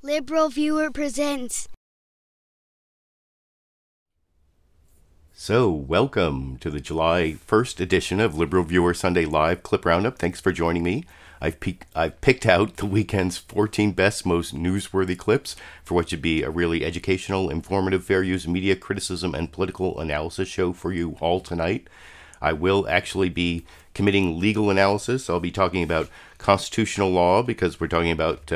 LiberalViewer presents. So, welcome to the July 1st edition of LiberalViewer Sunday Live Clip Roundup. Thanks for joining me. I've picked out the weekend's 14 best, most newsworthy clips for what should be a really educational, informative, fair use media criticism and political analysis show for you all tonight. I will actually be committing legal analysis. I'll be talking about constitutional law because we're talking about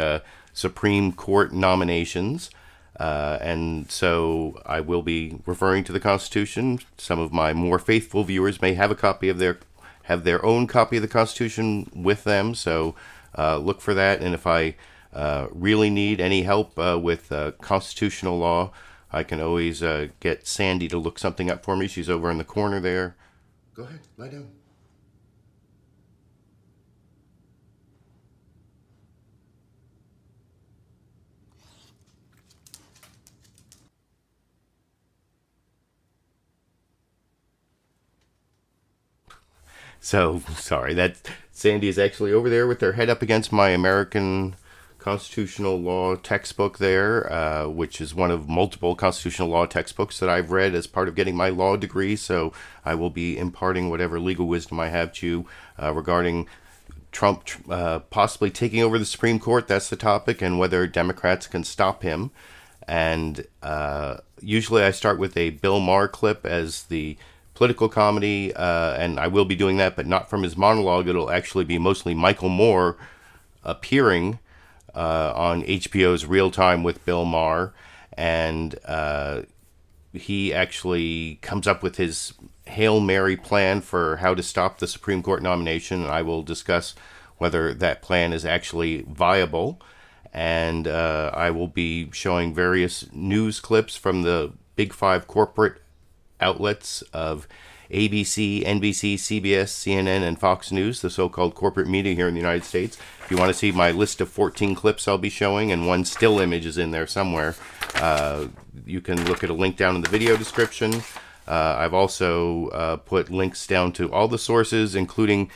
Supreme Court nominations. And so I will be referring to the Constitution. Some of my more faithful viewers may have a copy of their own copy of the Constitution with them. So look for that. And if I really need any help with constitutional law, I can always get Sandy to look something up for me. She's over in the corner there. Go ahead, lie down. So, sorry, that Sandy is actually over there with her head up against my American constitutional law textbook there, which is one of multiple constitutional law textbooks that I've read as part of getting my law degree. So I will be imparting whatever legal wisdom I have to you regarding Trump possibly taking over the Supreme Court. That's the topic, and whether Democrats can stop him. And usually I start with a Bill Maher clip as the political comedy, and I will be doing that, but not from his monologue. It'll actually be mostly Michael Moore appearing on HBO's Real Time with Bill Maher, and he actually comes up with his Hail Mary plan for how to stop the Supreme Court nomination, and I will discuss whether that plan is actually viable. And I will be showing various news clips from the Big Five corporate outlets of ABC, NBC, CBS, CNN, and Fox News, the so-called corporate media here in the United States. If you want to see my list of 14 clips I'll be showing, and one still image is in there somewhere, you can look at a link down in the video description. I've also put links down to all the sources, including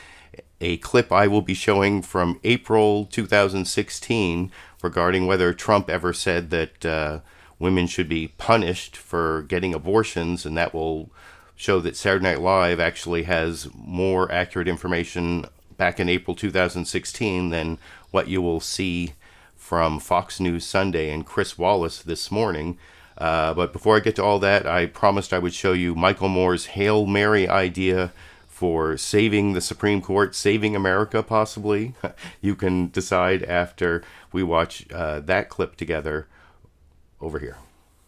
a clip I will be showing from April 2016 regarding whether Trump ever said that women should be punished for getting abortions, and that will show that Saturday Night Live actually has more accurate information back in April 2016 than what you will see from Fox News Sunday and Chris Wallace this morning. But before I get to all that, I promised I would show you Michael Moore's Hail Mary idea for saving the Supreme Court, saving America possibly. You can decide after we watch that clip together. Over here.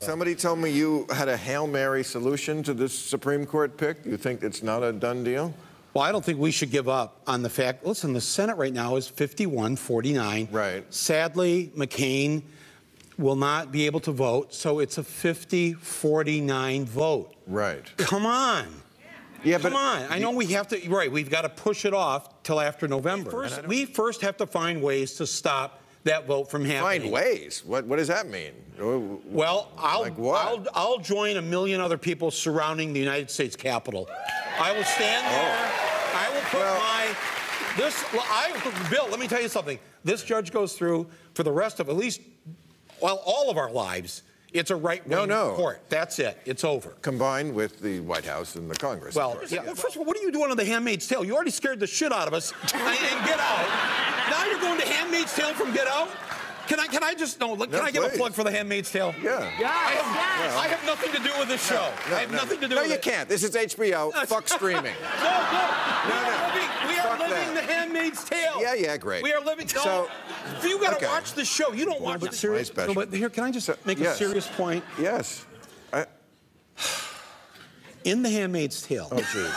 Somebody told me you had a Hail Mary solution to this Supreme Court pick. You think it's not a done deal? Well, I don't think we should give up on the fact. Listen, the Senate right now is 51-49. Right. Sadly, McCain will not be able to vote, so it's a 50-49 vote. Right. Come on. Yeah, but come on. I know we have to, right, we've got to push it off till after November. We first have to find ways to stop that vote from happening. Find ways? What does that mean? Well, like what? I'll join a million other people surrounding the United States Capitol. I will stand there. I will put Bill, let me tell you something. This judge goes through for the rest of at least, well, all of our lives. It's a right-wing court. That's it. It's over. Combined with the White House and the Congress. Well, yeah, first of all, what are you doing on The Handmaid's Tale? You already scared the shit out of us and Get Out. Now you're going to Handmaid's Tale from Get Out? Can I just, can I give a plug for The Handmaid's Tale? Yeah. I have nothing to do with this show. I have nothing to do with it. No, you can't. This is HBO. Fuck streaming. We are living The Handmaid's Tale. Yeah, great. We are living. So, you got to watch the show. You don't watch it. Serious. No, but here, can I just make a serious point? Yes. In The Handmaid's Tale. Oh, jeez.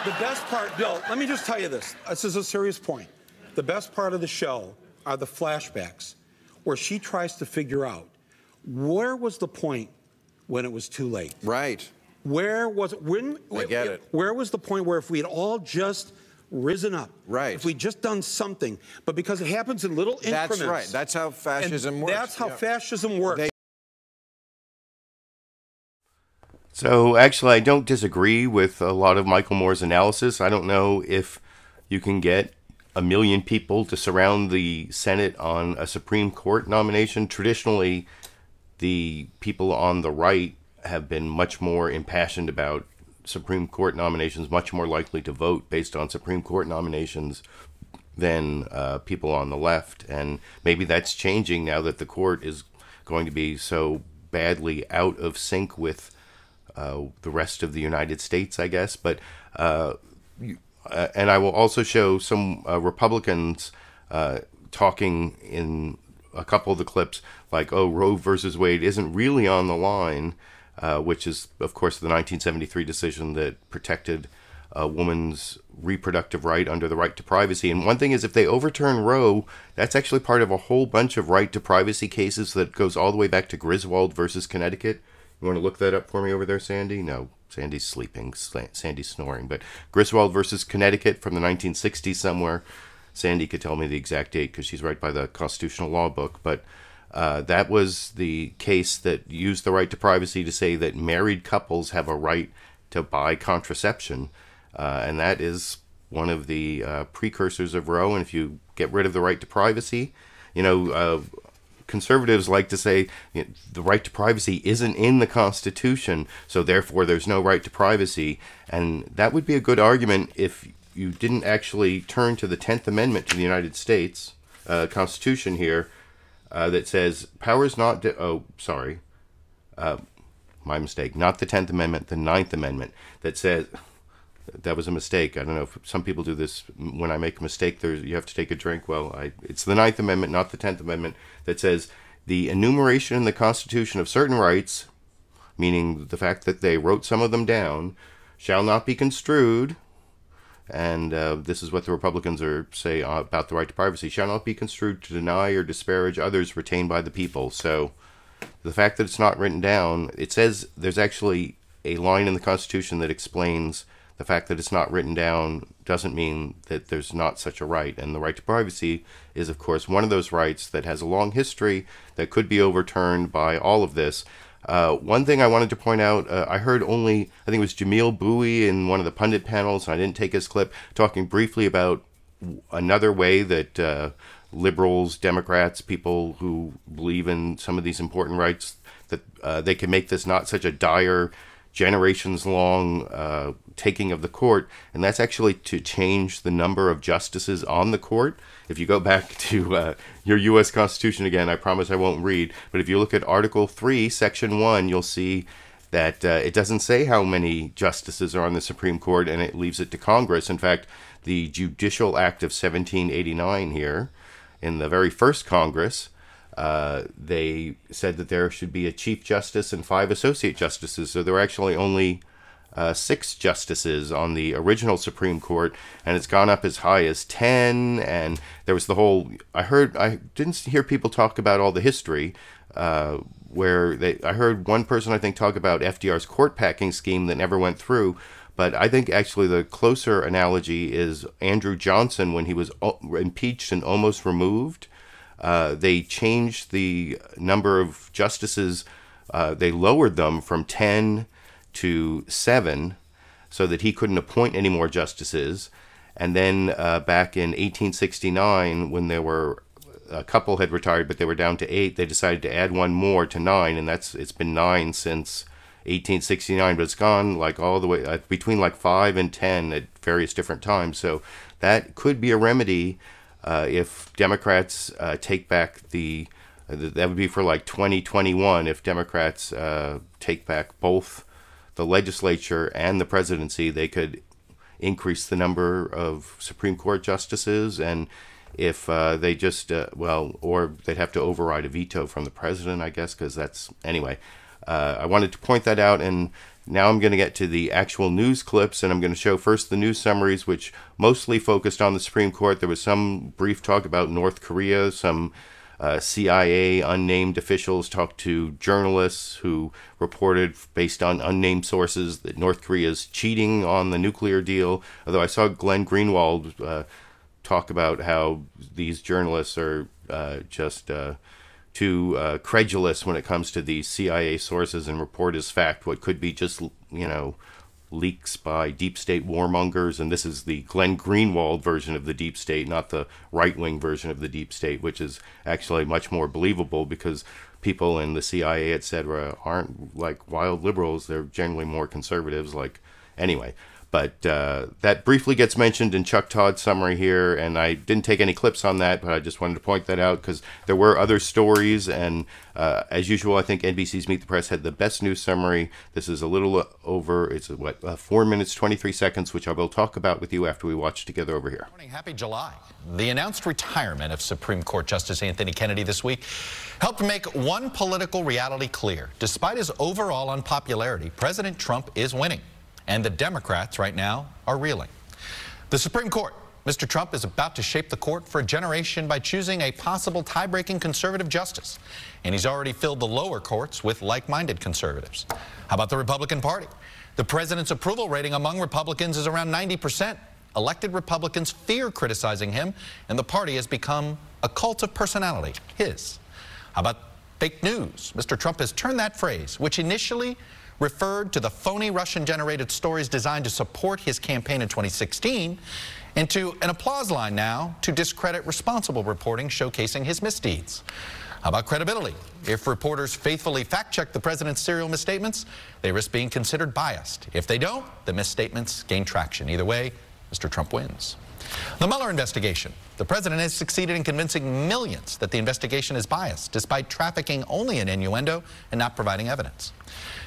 The best part, Bill, let me just tell you this. This is a serious point. The best part of the show are the flashbacks where she tries to figure out where was the point when it was too late. Right. Where was it? I get it. Where was the point where if we had all just risen up, right? If we'd just done something, but because it happens in little increments. That's right. That's how fascism works. That's how fascism works. So actually, I don't disagree with a lot of Michael Moore's analysis. I don't know if you can get 1 million people to surround the Senate on a Supreme Court nomination. Traditionally, the people on the right have been much more impassioned about Supreme Court nominations, much more likely to vote based on Supreme Court nominations than people on the left. And maybe that's changing now that the court is going to be so badly out of sync with the rest of the United States, I guess. But and I will also show some Republicans talking in a couple of the clips like, oh, Roe versus Wade isn't really on the line, which is, of course, the 1973 decision that protected a woman's reproductive right under the right to privacy. And one thing is, if they overturn Roe, that's actually part of a whole bunch of right to privacy cases that goes all the way back to Griswold versus Connecticut. You want to look that up for me over there, Sandy? No, Sandy's sleeping. Sandy's snoring. But Griswold versus Connecticut from the 1960s somewhere. Sandy could tell me the exact date because she's right by the constitutional law book. But that was the case that used the right to privacy to say that married couples have a right to buy contraception. And that is one of the precursors of Roe. And if you get rid of the right to privacy, conservatives like to say the right to privacy isn't in the Constitution, so therefore there's no right to privacy. And that would be a good argument if you didn't actually turn to the 10th Amendment to the United States Constitution here that says powers not... my mistake. Not the 10th Amendment, the 9th Amendment that says... That was a mistake. I don't know if some people do this. When I make a mistake, you have to take a drink. Well, it's the 9th Amendment, not the 10th Amendment, that says the enumeration in the Constitution of certain rights, meaning the fact that they wrote some of them down, shall not be construed, and this is what the Republicans say about the right to privacy, shall not be construed to deny or disparage others retained by the people. So the fact that it's not written down, it says there's actually a line in the Constitution that explains the fact that it's not written down doesn't mean that there's not such a right. And the right to privacy is, of course, one of those rights that has a long history that could be overturned by all of this. One thing I wanted to point out, I heard I think it was Jamil Bowie in one of the pundit panels, and I didn't take his clip, talking briefly about another way that liberals, Democrats, people who believe in some of these important rights, that they can make this not such a dire, generations-long taking of the court, and that's actually to change the number of justices on the court. If you go back to your U.S. Constitution again, I promise I won't read, but if you look at Article 3, Section 1, you'll see that it doesn't say how many justices are on the Supreme Court, and it leaves it to Congress. In fact, the Judicial Act of 1789 here, in the very first Congress, they said that there should be a Chief Justice and 5 Associate Justices. So there were actually only 6 justices on the original Supreme Court, and it's gone up as high as 10. And there was the whole... I didn't hear people talk about all the history, I heard one person, I think, talk about FDR's court packing scheme that never went through. But I think actually the closer analogy is Andrew Johnson when he was impeached and almost removed. They changed the number of justices. They lowered them from 10 to 7 so that he couldn't appoint any more justices. And then back in 1869, when there were a couple had retired, but they were down to 8, they decided to add one more to 9, and it's been 9 since 1869, but it's gone like all the way between like 5 and 10 at various different times. So that could be a remedy if Democrats take back that would be for like 2021 if Democrats take back both the legislature and the presidency. They could increase the number of Supreme Court justices, and if they just or they'd have to override a veto from the president, I guess, because that's anyway. I wanted to point that out, and now I'm going to get to the actual news clips, and I'm going to show first the news summaries, which mostly focused on the Supreme Court. There was some brief talk about North Korea. Some CIA unnamed officials talked to journalists who reported, based on unnamed sources, that North Korea is cheating on the nuclear deal. Although I saw Glenn Greenwald talk about how these journalists are just... too credulous when it comes to these CIA sources and report as fact what could be just, leaks by deep state warmongers, and this is the Glenn Greenwald version of the deep state, not the right-wing version of the deep state, which is actually much more believable because people in the CIA, etc., aren't like wild liberals. They're generally more conservatives. Anyway. But that briefly gets mentioned in Chuck Todd's summary here, and I didn't take any clips on that, but I just wanted to point that out because there were other stories, and as usual, I think NBC's Meet the Press had the best news summary. This is a little over, it's 4 minutes, 23 seconds, which I will talk about with you after we watch together over here. Morning, happy July. The announced retirement of Supreme Court Justice Anthony Kennedy this week helped make one political reality clear. Despite his overall unpopularity, President Trump is winning. And the Democrats right now are reeling. The Supreme Court. Mr. Trump is about to shape the court for a generation by choosing a possible tie-breaking conservative justice. And he's already filled the lower courts with like-minded conservatives. How about the Republican Party? The president's approval rating among Republicans is around 90%. Elected Republicans fear criticizing him, and the party has become a cult of personality, his. How about fake news? Mr. Trump has turned that phrase, which initially referred to the phony Russian-generated stories designed to support his campaign in 2016, into an applause line now to discredit responsible reporting showcasing his misdeeds. How about credibility? If reporters faithfully fact-check the president's serial misstatements, they risk being considered biased. If they don't, the misstatements gain traction. Either way, Mr. Trump wins. The Mueller investigation. The president has succeeded in convincing millions that the investigation is biased, despite trafficking only in innuendo and not providing evidence.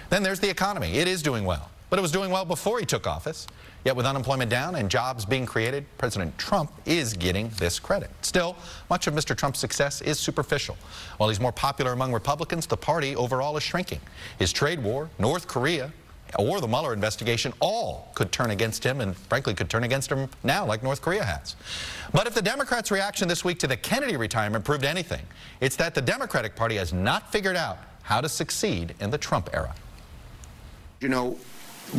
Then there's the economy. It is doing well, but it was doing well before he took office. Yet with unemployment down and jobs being created, President Trump is getting this credit. Still, much of Mr. Trump's success is superficial. While he's more popular among Republicans, the party overall is shrinking. His trade war, North Korea, or the Mueller investigation all could turn against him, and frankly could turn against him now like North Korea has. But if the Democrats' reaction this week to the Kennedy retirement proved anything, it's that the Democratic Party has not figured out how to succeed in the Trump era. You know,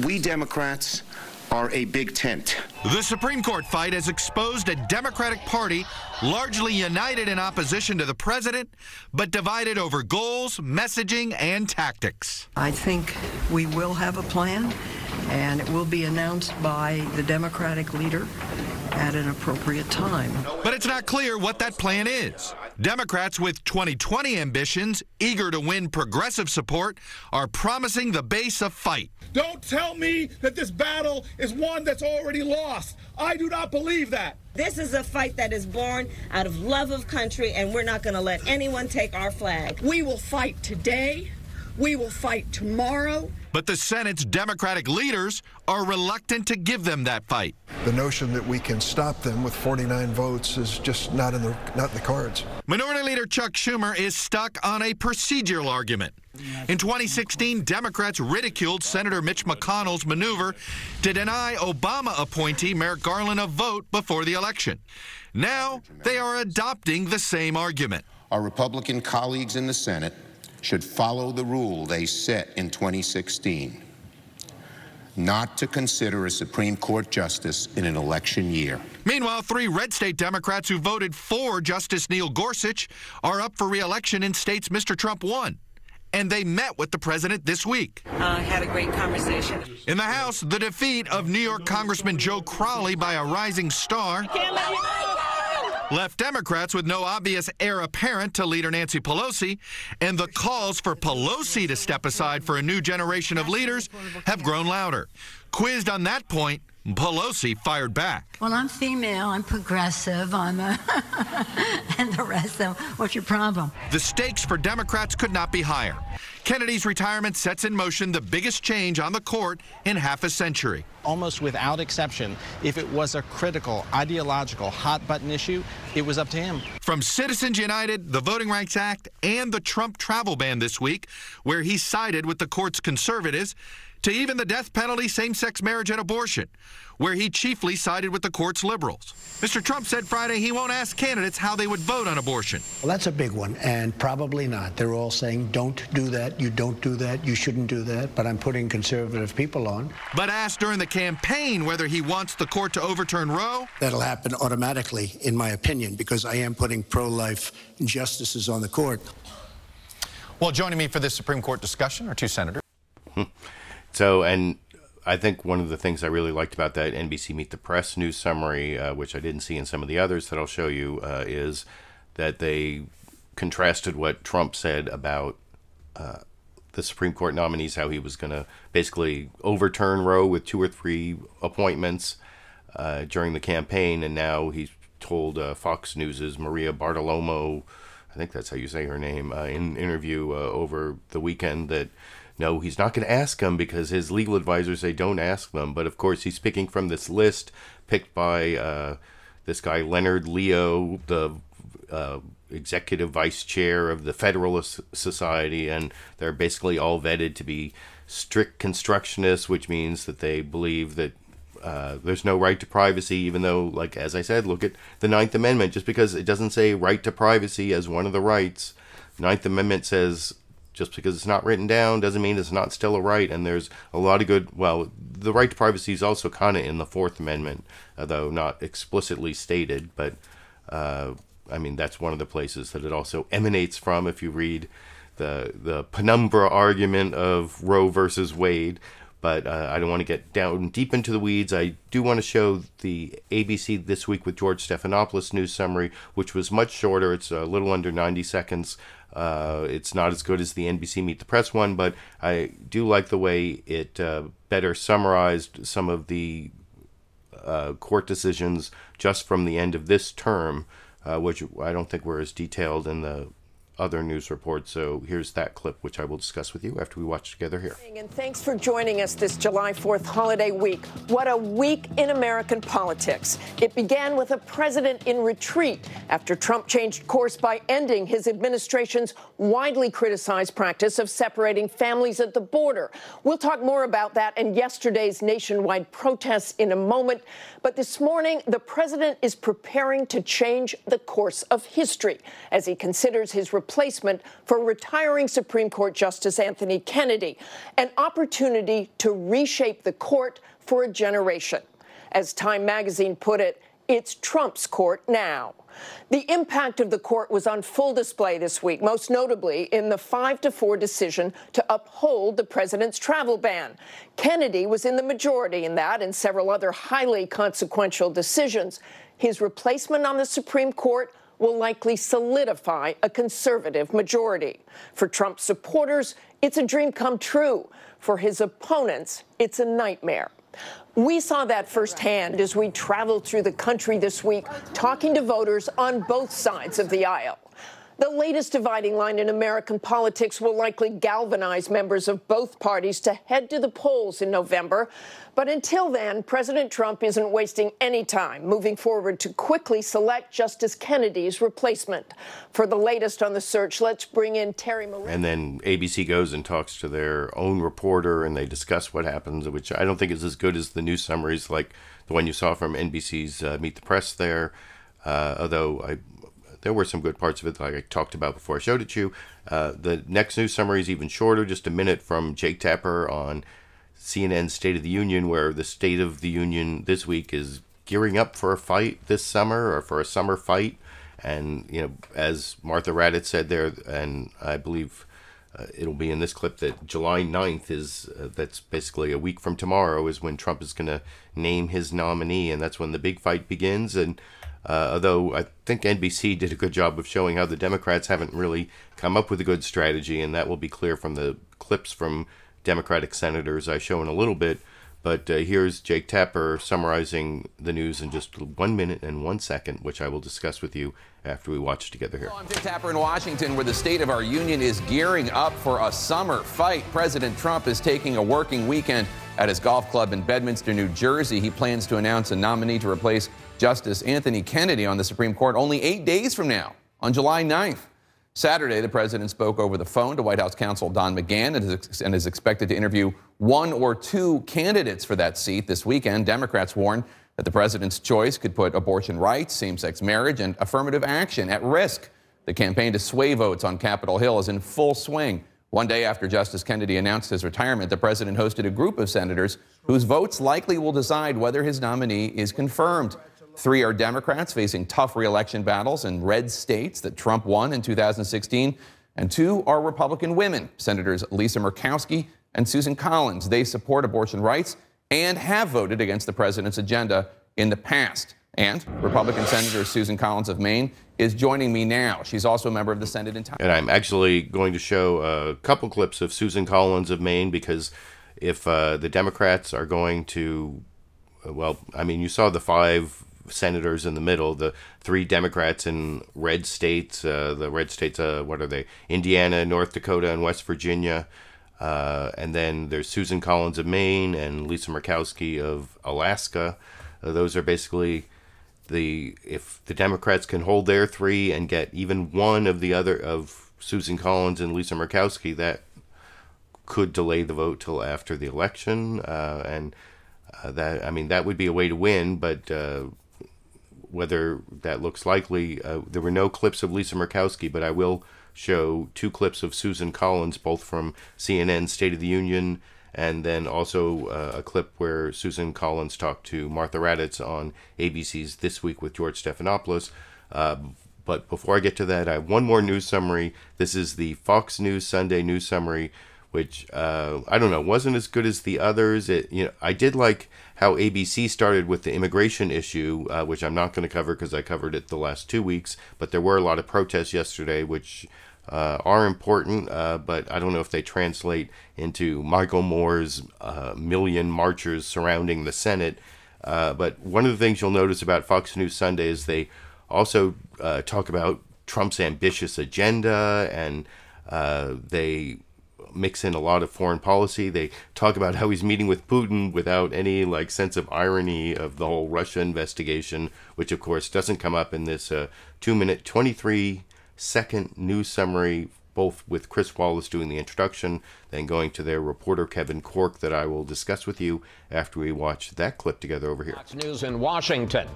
we Democrats are a big tent. The Supreme Court fight has exposed a Democratic Party largely united in opposition to the president, but divided over goals, messaging, and tactics. I think we will have a plan, and it will be announced by the Democratic leader at an appropriate time. But it's not clear what that plan is. Democrats with 2020 ambitions, eager to win progressive support, are promising the base a fight. Don't tell me that this battle is one that's already lost. I do not believe that. This is a fight that is born out of love of country, and we're not going to let anyone take our flag. We will fight today. We will fight tomorrow. But the Senate's Democratic leaders are reluctant to give them that fight. The notion that we can stop them with 49 votes is just not in the cards. Minority Leader Chuck Schumer is stuck on a procedural argument. In 2016, Democrats ridiculed Senator Mitch McConnell's maneuver to deny Obama appointee Merrick Garland a vote before the election. Now they are adopting the same argument. Our Republican colleagues in the Senate should follow the rule they set in 2016, not to consider a Supreme Court justice in an election year. Meanwhile, 3 red state Democrats who voted for Justice Neil Gorsuch are up for re-election in states Mr. Trump won. And they met with the president this week. Had a great conversation. In the House, the defeat of New York Congressman Joe Crowley by a rising star left Democrats with no obvious heir apparent to leader Nancy Pelosi, and the calls for Pelosi to step aside for a new generation of leaders have grown louder. Quizzed on that point, Pelosi fired back. Well, I'm female, I'm progressive, and the rest of what's your problem? The stakes for Democrats could not be higher. Kennedy's retirement sets in motion the biggest change on the court in half a century. Almost without exception, if it was a critical, ideological, hot-button issue, it was up to him. From Citizens United, the Voting Rights Act, and the Trump travel ban this week, where he sided with the court's conservatives, to even the death penalty, same-sex marriage, and abortion, where he chiefly sided with the court's liberals. Mr. Trump said Friday he won't ask candidates how they would vote on abortion. Well, that's a big one, and probably not. They're all saying, don't do that, you don't do that, you shouldn't do that, but I'm putting conservative people on. But asked during the campaign whether he wants the court to overturn Roe. That'll happen automatically, in my opinion, because I am putting pro-life justices on the court. Well, joining me for this Supreme Court discussion are 2 senators. So, and I think one of the things I really liked about that NBC Meet the Press news summary, which I didn't see in some of the others that I'll show you, is that they contrasted what Trump said about the Supreme Court nominees, how he was going to basically overturn Roe with 2 or 3 appointments during the campaign, and now he's told Fox News' Maria Bartiromo, I think that's how you say her name, in an interview over the weekend that no, he's not going to ask them because his legal advisors say don't ask them. But of course, he's picking from this list picked by this guy, Leonard Leo, the executive vice chair of the Federalist Society, and they're basically all vetted to be strict constructionists, which means that they believe that there's no right to privacy, even though, like, as I said, look at the Ninth Amendment. Just because it doesn't say right to privacy as one of the rights, the Ninth Amendment says just because it's not written down doesn't mean it's not still a right. And there's a lot of good, well, the right to privacy is also kind of in the Fourth Amendment, though not explicitly stated. But, I mean, that's one of the places that it also emanates from if you read the penumbra argument of Roe versus Wade. But I don't want to get down deep into the weeds. I do want to show the ABC This Week with George Stephanopoulos news summary, which was much shorter. It's a little under 90 seconds. It's not as good as the NBC Meet the Press one, but I do like the way it better summarized some of the court decisions just from the end of this term, which I don't think were as detailed in the other news reports. So here's that clip, which I will discuss with you after we watch together here. And thanks for joining us this July 4th holiday week. What a week in American politics. It began with a president in retreat after Trump changed course by ending his administration's widely criticized practice of separating families at the border. We'll talk more about that and yesterday's nationwide protests in a moment. But this morning, the president is preparing to change the course of history as he considers his replacement for retiring Supreme Court Justice Anthony Kennedy, an opportunity to reshape the court for a generation. As Time magazine put it, it's Trump's court now. The impact of the court was on full display this week, most notably in the 5-4 decision to uphold the president's travel ban. Kennedy was in the majority in that and several other highly consequential decisions. His replacement on the Supreme Court will likely solidify a conservative majority. For Trump supporters, it's a dream come true. For his opponents, it's a nightmare. We saw that firsthand as we traveled through the country this week, talking to voters on both sides of the aisle. The latest dividing line in American politics will likely galvanize members of both parties to head to the polls in November. But until then, President Trump isn't wasting any time moving forward to quickly select Justice Kennedy's replacement. For the latest on the search, let's bring in Terry Moran. And then ABC goes and talks to their own reporter, and they discuss what happens, which I don't think is as good as the news summaries like the one you saw from NBC's Meet the Press there, although there were some good parts of it, like I talked about before I showed it to you. The next news summary is even shorter, just a minute from Jake Tapper on CNN's State of the Union, where the State of the Union this week is gearing up for a fight this summer, or for a summer fight. And, you know, as Martha Raddatz said there, and I believe it'll be in this clip, that July 9th is, that's basically a week from tomorrow, is when Trump is going to name his nominee, and that's when the big fight begins. And although I think NBC did a good job of showing how the Democrats haven't really come up with a good strategy, and that will be clear from the clips from Democratic senators I show in a little bit. But here's Jake Tapper summarizing the news in just 1 minute and 1 second, which I will discuss with you after we watch together here. I'm Jake Tapper in Washington, where the state of our union is gearing up for a summer fight. President Trump is taking a working weekend at his golf club in Bedminster, New Jersey. He plans to announce a nominee to replace Justice Anthony Kennedy on the Supreme Court only 8 days from now, on July 9th. Saturday, the president spoke over the phone to White House counsel Don McGahn and is expected to interview 1 or 2 candidates for that seat this weekend. Democrats warn that the president's choice could put abortion rights, same-sex marriage, and affirmative action at risk. The campaign to sway votes on Capitol Hill is in full swing. One day after Justice Kennedy announced his retirement, the president hosted a group of senators whose votes likely will decide whether his nominee is confirmed. 3 are Democrats facing tough re-election battles in red states that Trump won in 2016, and 2 are Republican women, Senators Lisa Murkowski and Susan Collins. They support abortion rights and have voted against the president's agenda in the past. And Republican Senator Susan Collins of Maine is joining me now. She's also a member of the Senate in time. And I'm actually going to show a couple clips of Susan Collins of Maine, because if the Democrats are going to, well, I mean, you saw the 5 senators in the middle, the 3 Democrats in red states, what are they? Indiana, North Dakota, and West Virginia. And then there's Susan Collins of Maine and Lisa Murkowski of Alaska. Those are basically if the Democrats can hold their 3 and get even one of the other of Susan Collins and Lisa Murkowski, that could delay the vote till after the election. That would be a way to win, but whether that looks likely, there were no clips of Lisa Murkowski, but I will show 2 clips of Susan Collins, both from CNN's State of the Union, and then also a clip where Susan Collins talked to Martha Raddatz on ABC's This Week with George Stephanopoulos. But before I get to that, I have one more news summary. This is the Fox News Sunday news summary, which I don't know, wasn't as good as the others. I did like how ABC started with the immigration issue, which I'm not going to cover because I covered it the last 2 weeks. But there were a lot of protests yesterday, which are important, but I don't know if they translate into Michael Moore's million marchers surrounding the Senate. But one of the things you'll notice about Fox News Sunday is they also talk about Trump's ambitious agenda, and they mix in a lot of foreign policy. They talk about how he's meeting with Putin without any sense of irony of the whole Russia investigation, which of course doesn't come up in this 2-minute, 23-second news summary, both with Chris Wallace doing the introduction, then going to their reporter Kevin Corke, that I will discuss with you after we watch that clip together over here. Fox News in Washington.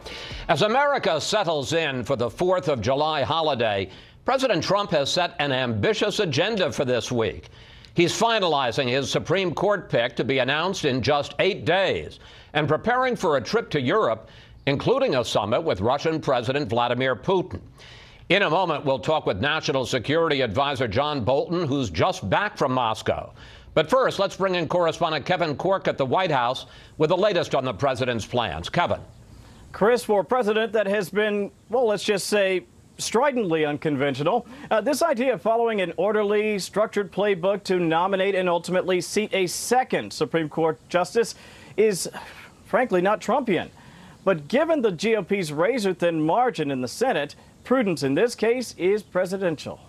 As America settles in for the 4th of July holiday, President Trump has set an ambitious agenda for this week. He's finalizing his Supreme Court pick to be announced in just 8 days and preparing for a trip to Europe, including a summit with Russian President Vladimir Putin. In a moment, we'll talk with National Security Advisor John Bolton, who's just back from Moscow. But first, let's bring in correspondent Kevin Corke at the White House with the latest on the president's plans. Kevin. Chris, for a president that has been, well, let's just say, stridently unconventional, this idea of following an orderly, structured playbook to nominate and ultimately seat a second Supreme Court justice is, frankly, not Trumpian. But given the GOP's razor-thin margin in the Senate, prudence in this case is presidential.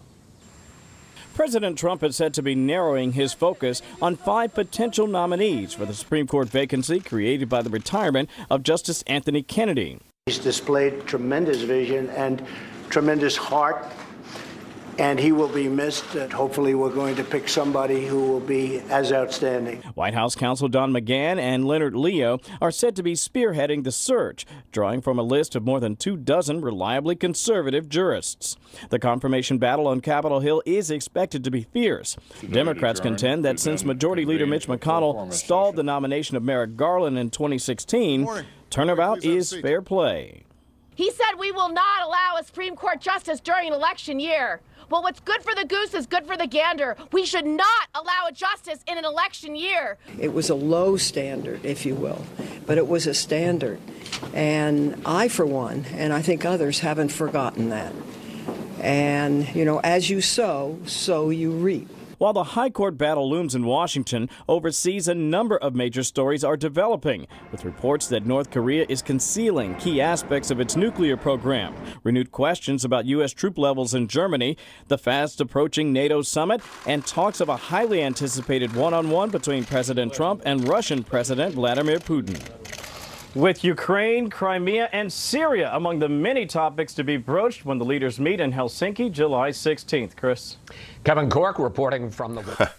President Trump is said to be narrowing his focus on 5 potential nominees for the Supreme Court vacancy created by the retirement of Justice Anthony Kennedy. He's displayed tremendous vision and tremendous heart, and he will be missed. And hopefully we're going to pick somebody who will be as outstanding. White House counsel Don McGahn and Leonard are said to be spearheading the search, drawing from a list of more than 24 reliably conservative jurists. The confirmation battle on Capitol Hill is expected to be fierce. Democrats contend that since Majority Leader Mitch McConnell stalled the nomination of Merrick Garland in 2016, turnabout is fair play. He said we will not allow a Supreme Court justice during an election year. Well, what's good for the goose is good for the gander. We should not allow a justice in an election year. It was a low standard, if you will, but it was a standard. And I, for one, and I think others, haven't forgotten that. And, you know, as you sow, so you reap. While the high court battle looms in Washington, overseas a number of major stories are developing, with reports that North Korea is concealing key aspects of its nuclear program, renewed questions about U.S. troop levels in Germany, the fast approaching NATO summit, and talks of a highly anticipated one-on-one between President Trump and Russian President Vladimir Putin. With Ukraine, Crimea, and Syria among the many topics to be broached when the leaders meet in Helsinki July 16th. Chris. Kevin Corke reporting from the...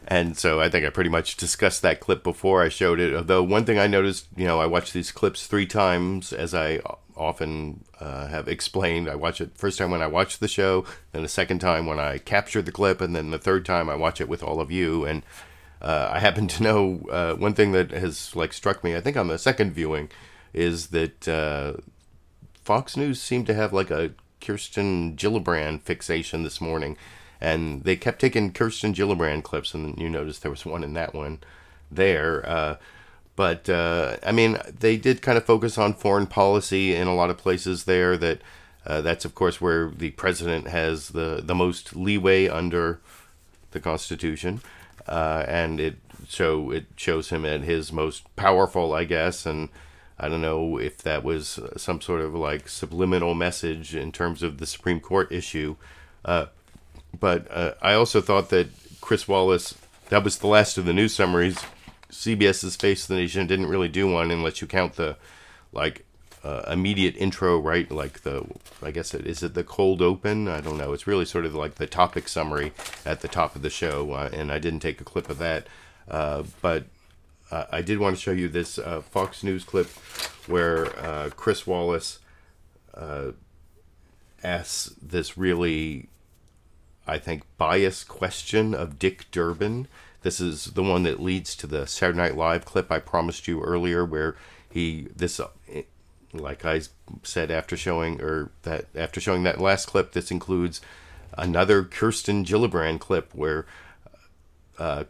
And so I think I pretty much discussed that clip before I showed it. Although one thing I noticed, I watch these clips 3 times, as I often have explained. I watch it first time when I watch the show, then the second time when I capture the clip, and then the third time I watch it with all of you. And I happen to know one thing that has struck me, I think on the second viewing, is that Fox News seemed to have a Kirsten Gillibrand fixation this morning. And they kept taking Kirsten Gillibrand clips, and you noticed there was one in that one there. But, I mean, they did kind of focus on foreign policy in a lot of places there. That's, of course, where the president has the most leeway under the Constitution. And it shows him at his most powerful, I guess. And I don't know if that was some sort of like subliminal message in terms of the Supreme Court issue. But I also thought that Chris Wallace, that was the last of the news summaries. CBS's Face of the Nation didn't really do one unless you count the immediate intro, right? Like I guess is it the cold open? I don't know. It's really sort of like the topic summary at the top of the show, and I didn't take a clip of that. But I did want to show you this Fox News clip where Chris Wallace asks this really, I think, biased question of Dick Durbin. This is the one that leads to the Saturday Night Live clip I promised you earlier, where like I said after showing that last clip, this includes another Kirsten Gillibrand clip where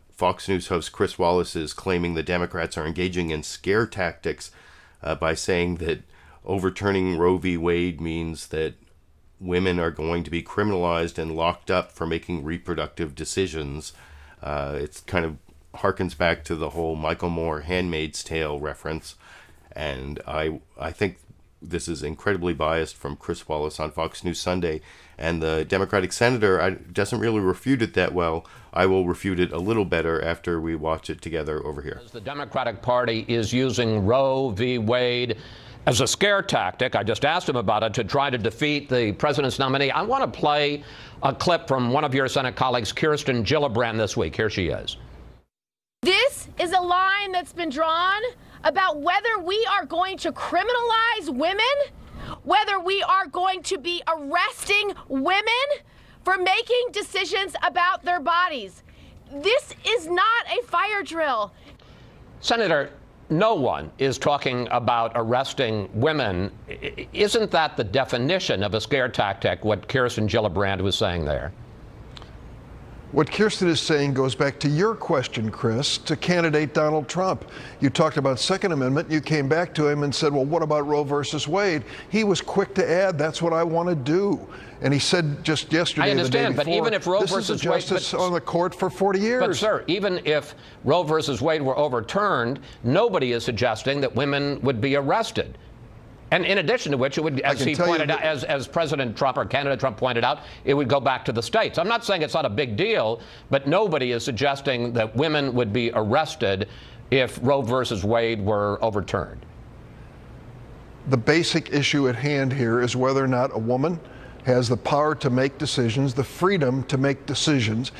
Fox News host Chris Wallace is claiming the Democrats are engaging in scare tactics by saying that overturning Roe v. Wade means that women are going to be criminalized and locked up for making reproductive decisions. It's kind of harkens back to the whole Michael Moore Handmaid's Tale reference. And I think this is incredibly biased from Chris Wallace on Fox News Sunday. And the Democratic senator doesn't really refute it that well. I will refute it a little better after we watch it together over here. The Democratic Party is using Roe v. Wade as a scare tactic. I just asked him about it to try to defeat the president's nominee. I want to play a clip from one of your Senate colleagues, Kirsten Gillibrand, this week. Here she is. This is a line that's been drawn about whether we are going to criminalize women, whether we are going to be arresting women for making decisions about their bodies. This is not a fire drill. Senator, no one is talking about arresting women. Isn't that the definition of a scare tactic, what Kirsten Gillibrand was saying there? What Kirsten is saying goes back to your question, Chris, to candidate Donald Trump. You talked about Second Amendment. You came back to him and said, well, what about Roe versus Wade? He was quick to add, that's what I want to do. And he said just yesterday, I understand, the day before, but even if Roe versus this is a justice on the court for 40 years. But, sir, even if Roe versus Wade were overturned, nobody is suggesting that women would be arrested. And in addition to which, it would, as he pointed out, as President Trump or candidate Trump pointed out, it would go back to the states. I'm not saying it's not a big deal, but nobody is suggesting that women would be arrested if Roe versus Wade were overturned. The basic issue at hand here is whether or not a woman has the power to make decisions, the freedom to make decisions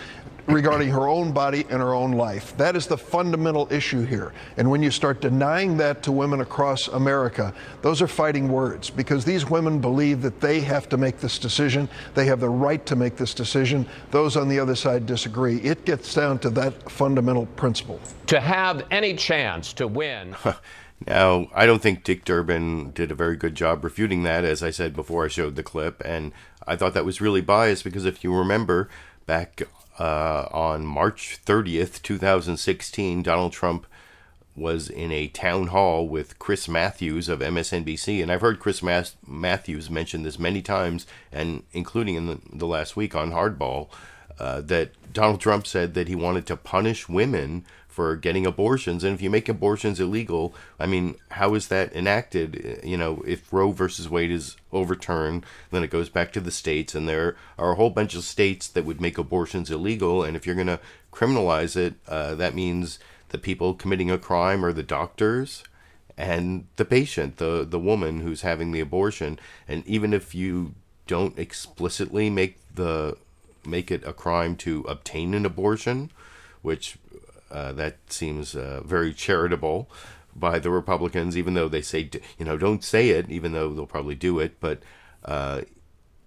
regarding her own body and her own life. That is the fundamental issue here. And when you start denying that to women across America, those are fighting words, because these women believe that they have to make this decision. They have the right to make this decision. Those on the other side disagree. It gets down to that fundamental principle. To have any chance to win. Now, I don't think Dick Durbin did a very good job refuting that, as I said before I showed the clip. And I thought that was really biased because if you remember back on March 30th, 2016, Donald Trump was in a town hall with Chris Matthews of MSNBC. And I've heard Chris Matthews mention this many times, and including in the last week on Hardball, that Donald Trump said that he wanted to punish women for getting abortions. And if you make abortions illegal, I mean, how is that enacted? You know, if Roe versus Wade is overturned, then it goes back to the states, and there are a whole bunch of states that would make abortions illegal. And if you're going to criminalize it, that means the people committing a crime are the doctors and the patient, the woman who's having the abortion. And even if you don't explicitly make it a crime to obtain an abortion, which that seems very charitable by the Republicans, even though they say, you know, don't say it, even though they'll probably do it. But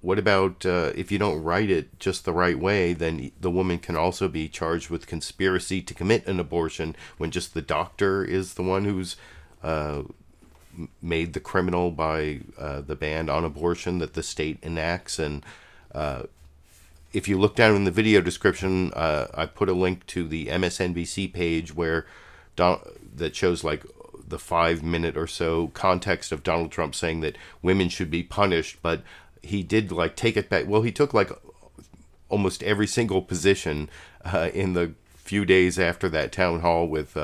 what about if you don't write it just the right way, then the woman can also be charged with conspiracy to commit an abortion when just the doctor is the one who's made the criminal by the ban on abortion that the state enacts. And if you look down in the video description, I put a link to the MSNBC page where that shows like the 5-minute or so context of Donald Trump saying that women should be punished, but he did like take it back. Well, he took like almost every single position in the few days after that town hall with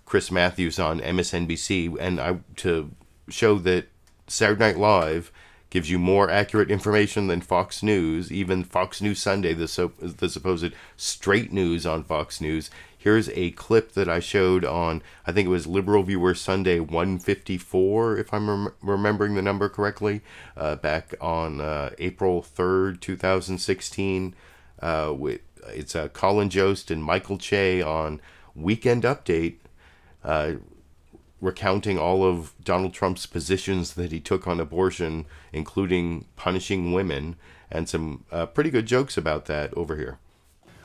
Chris Matthews on MSNBC, and to show that Saturday Night Live gives you more accurate information than Fox News, even Fox News Sunday, the supposed straight news on Fox News. Here's a clip that I showed on, I think it was LiberalViewer Sunday 154, if I'm remembering the number correctly, back on April 3rd, 2016. It's Colin Jost and Michael Che on Weekend Update, recounting all of Donald Trump's positions that he took on abortion, including punishing women, and some pretty good jokes about that over here.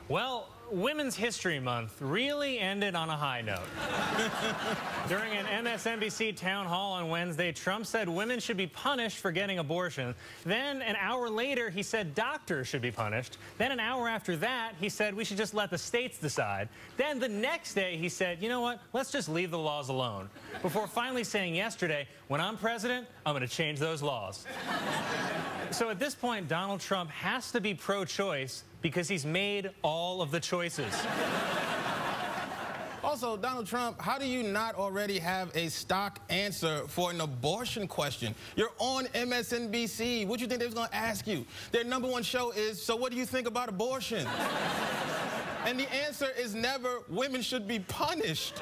Well, Women's History Month really ended on a high note. During an MSNBC town hall on Wednesday, Trump said women should be punished for getting abortion. Then an hour later, he said doctors should be punished. Then an hour after that, he said we should just let the states decide. Then the next day, he said, you know what, let's just leave the laws alone. Before finally saying yesterday, when I'm president, I'm going to change those laws. So at this point, Donald Trump has to be pro-choice because he's made all of the choices. Also, Donald Trump, how do you not already have a stock answer for an abortion question? You're on MSNBC. What do you think they was going to ask you? Their #1 show is, so what do you think about abortion? And the answer is never, women should be punished.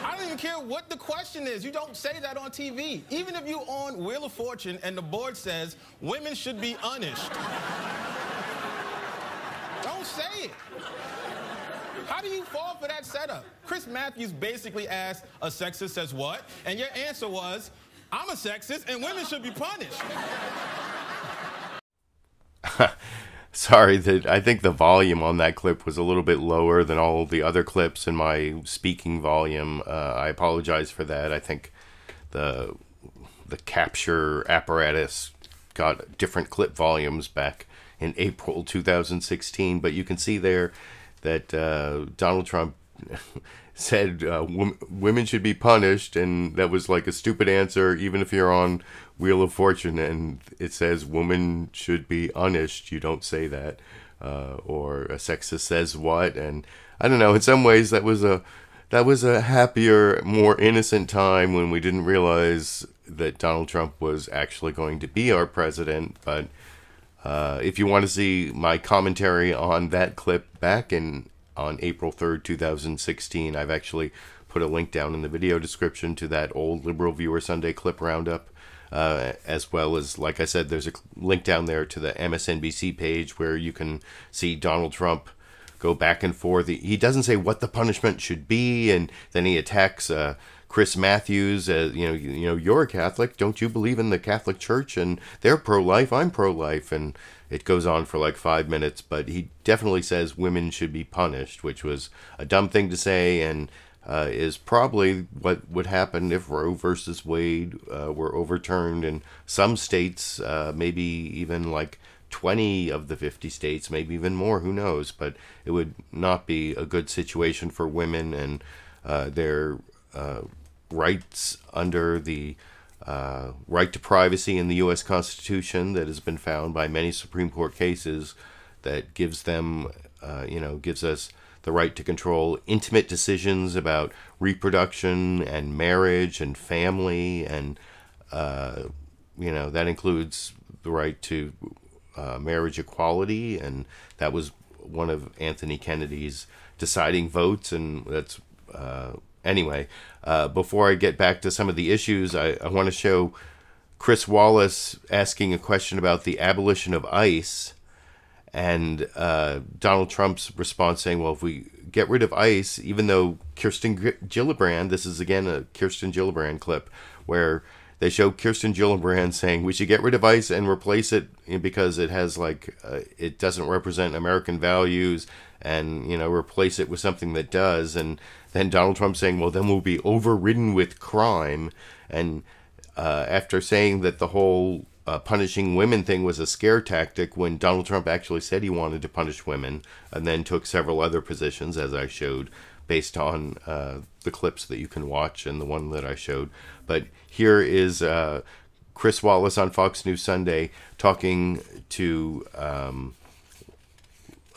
I don't even care what the question is. You don't say that on TV. Even if you're on Wheel of Fortune and the board says, women should be punished. Don't say it. How do you fall for that setup? Chris Matthews basically asked, a sexist says what? And your answer was, I'm a sexist and women should be punished. Sorry, I think the volume on that clip was a little bit lower than all the other clips in my speaking volume. I apologize for that. I think the capture apparatus got different clip volumes back in April 2016, but you can see there that Donald Trump said women should be punished, and that was like a stupid answer, even if you're on Wheel of Fortune and it says women should be punished, you don't say that. Or a sexist says what, and I don't know, in some ways that was a happier, more innocent time when we didn't realize that Donald Trump was actually going to be our president. But if you want to see my commentary on that clip back on April 3rd, 2016, I've actually put a link down in the video description to that old LiberalViewer Sunday clip roundup, as well as, like I said, there's a link down there to the MSNBC page where you can see Donald Trump go back and forth. He doesn't say what the punishment should be, and then he attacks Chris Matthews, you know, you're a Catholic, don't you believe in the Catholic Church? And they're pro-life, I'm pro-life, and it goes on for like 5 minutes. But he definitely says women should be punished, which was a dumb thing to say, and is probably what would happen if Roe versus Wade were overturned in some states, maybe even like 20 of the 50 states, maybe even more, who knows. But it would not be a good situation for women and their rights under the right to privacy in the U.S. Constitution that has been found by many Supreme Court cases that gives them, gives us the right to control intimate decisions about reproduction and marriage and family, and that includes the right to marriage equality, and that was one of Anthony Kennedy's deciding votes, and that's anyway. Before I get back to some of the issues, I want to show Chris Wallace asking a question about the abolition of ICE, and Donald Trump's response saying, well, if we get rid of ICE, even though Kirsten Gillibrand, this is again a Kirsten Gillibrand clip, where they show Kirsten Gillibrand saying we should get rid of ICE and replace it because it has it doesn't represent American values, and replace it with something that does. And then Donald Trump saying, well, then we'll be overridden with crime. And after saying that the whole punishing women thing was a scare tactic, when Donald Trump actually said he wanted to punish women, and then took several other positions, as I showed based on the clips that you can watch and the one that I showed. But here is Chris Wallace on Fox News Sunday talking to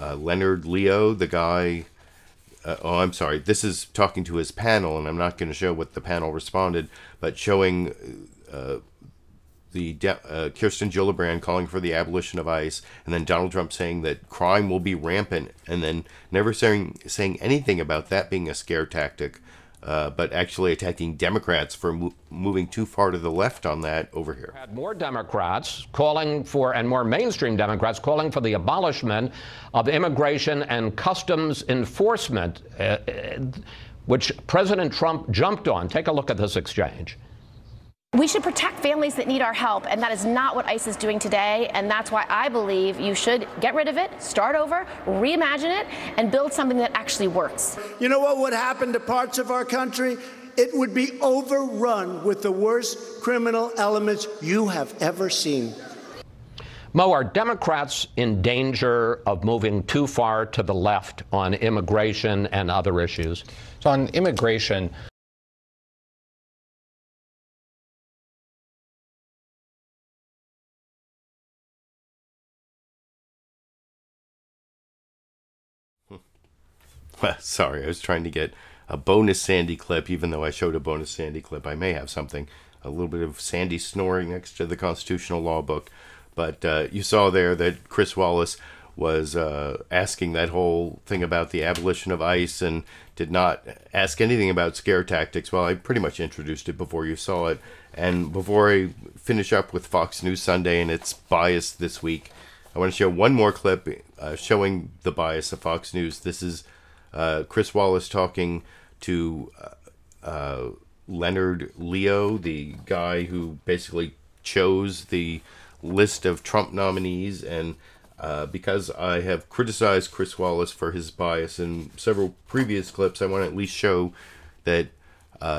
Leonard Leo, the guy. Oh, I'm sorry. This is talking to his panel, and I'm not going to show what the panel responded, but showing Kirsten Gillibrand calling for the abolition of ICE, and then Donald Trump saying that crime will be rampant, and then never saying anything about that being a scare tactic, but actually attacking Democrats for moving too far to the left on that over here. Had more Democrats calling for, and more mainstream Democrats calling for the abolishment of immigration and customs enforcement, which President Trump jumped on. Take a look at this exchange. We should protect families that need our help, and that is not what ICE is doing today, and that's why I believe you should get rid of it, start over, reimagine it, and build something that actually works. You know what would happen to parts of our country? It would be overrun with the worst criminal elements you have ever seen. Mo, are Democrats in danger of moving too far to the left on immigration and other issues? So on immigration, Sorry, I was trying to get a bonus Sandy clip, even though I showed a bonus Sandy clip. I may have something, a little bit of Sandy snoring next to the constitutional law book. But you saw there that Chris Wallace was asking that whole thing about the abolition of ICE and did not ask anything about scare tactics. Well, I pretty much introduced it before you saw it. And before I finish up with Fox News Sunday and its bias this week, I want to show one more clip showing the bias of Fox News. This is Chris Wallace talking to Leonard Leo, the guy who basically chose the list of Trump nominees. And because I have criticized Chris Wallace for his bias in several previous clips, I want to at least show that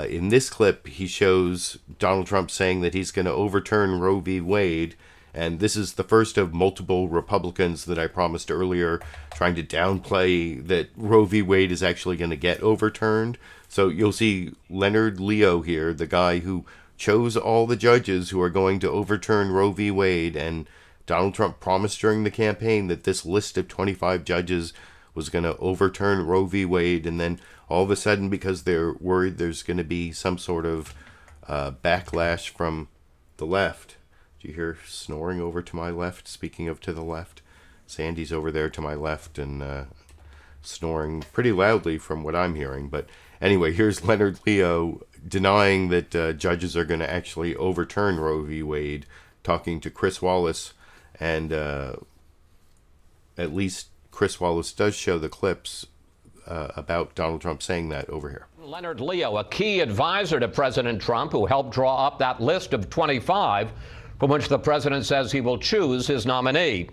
in this clip he shows Donald Trump saying that he's going to overturn Roe v. Wade. And this is the first of multiple Republicans that I promised earlier trying to downplay that Roe v. Wade is actually going to get overturned. So you'll see Leonard Leo here, the guy who chose all the judges who are going to overturn Roe v. Wade. And Donald Trump promised during the campaign that this list of 25 judges was going to overturn Roe v. Wade. And then all of a sudden, because they're worried there's going to be some sort of backlash from the left. Do you hear snoring over to my left? Speaking of to the left, Sandy's over there to my left and snoring pretty loudly from what I'm hearing. But anyway, here's Leonard Leo denying that judges are going to actually overturn Roe v. Wade, talking to Chris Wallace. And at least Chris Wallace does show the clips about Donald Trump saying that over here. Leonard Leo, a key advisor to President Trump, who helped draw up that list of 25 from which the president says he will choose his nominee.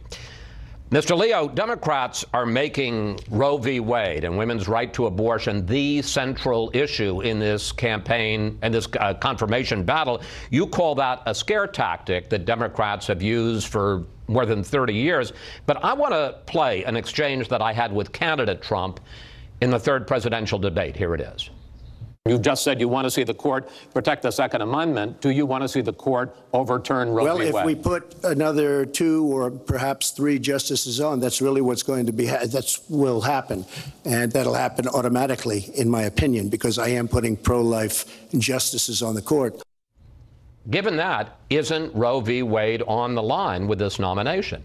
Mr. Leo, Democrats are making Roe v. Wade and women's right to abortion the central issue in this campaign and this confirmation battle. You call that a scare tactic that Democrats have used for more than 30 years. But I want to play an exchange that I had with candidate Trump in the third presidential debate. Here it is. You've just said you want to see the court protect the Second Amendment. Do you want to see the court overturn Roe v. Wade? Well, if we put another 2 or perhaps 3 justices on, that's really what's going to be, will happen. And that'll happen automatically, in my opinion, because I am putting pro-life justices on the court. Given that, isn't Roe v. Wade on the line with this nomination?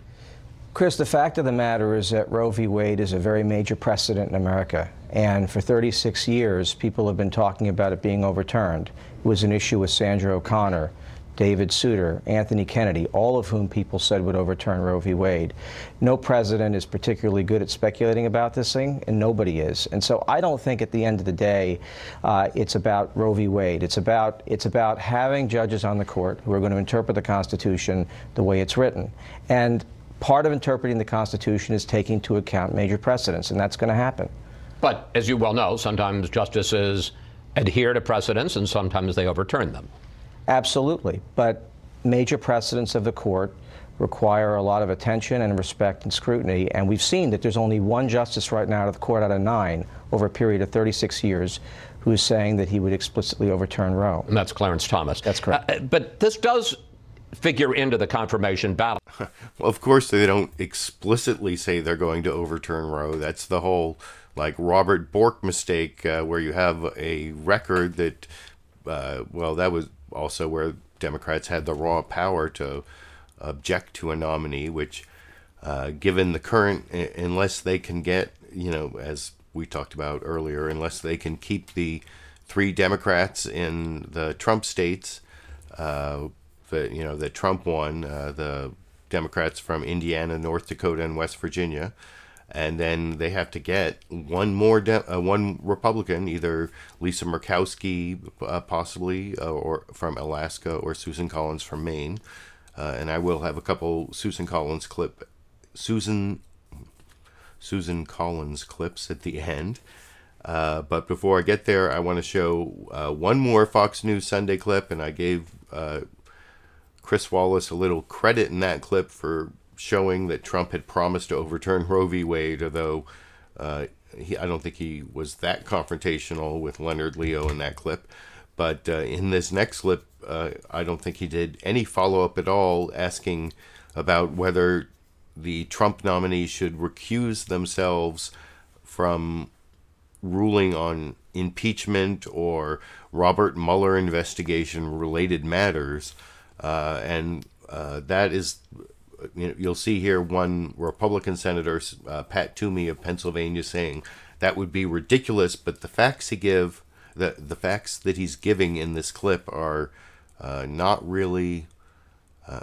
Chris, the fact of the matter is that Roe v. Wade is a very major precedent in America. And for 36 years, people have been talking about it being overturned. It was an issue with Sandra O'Connor, David Souter, Anthony Kennedy, all of whom people said would overturn Roe v. Wade. No president is particularly good at speculating about this thing, and nobody is. And so I don't think at the end of the day it's about Roe v. Wade. It's about having judges on the court who are going to interpret the Constitution the way it's written. And part of interpreting the Constitution is taking into account major precedents, and that's going to happen. But as you well know, sometimes justices adhere to precedents and sometimes they overturn them. Absolutely. But major precedents of the court require a lot of attention and respect and scrutiny. And we've seen that there's only one justice right now to the court out of 9 over a period of 36 years who is saying that he would explicitly overturn Roe. And that's Clarence Thomas. That's correct. But this does figure into the confirmation battle. Well, of course, they don't explicitly say they're going to overturn Roe. That's the whole, like, Robert Bork mistake, where you have a record that, well, that was also where Democrats had the raw power to object to a nominee, which, given the current, unless they can get, you know, as we talked about earlier, unless they can keep the 3 Democrats in the Trump states, that Trump won, the Democrats from Indiana, North Dakota, and West Virginia, and then they have to get one Republican, either Lisa Murkowski possibly, or from Alaska, or Susan Collins from Maine, and I will have a couple Susan Collins clips at the end. But before I get there, I want to show one more Fox News Sunday clip, and I gave Chris Wallace a little credit in that clip for showing that Trump had promised to overturn Roe v. Wade, although I don't think he was that confrontational with Leonard Leo in that clip. But in this next clip, I don't think he did any follow-up at all, asking about whether the Trump nominee should recuse themselves from ruling on impeachment or Robert Mueller investigation related matters. That is, you'll see here one Republican senator, Pat Toomey of Pennsylvania, saying that would be ridiculous, but the facts the facts that he's giving in this clip are not really,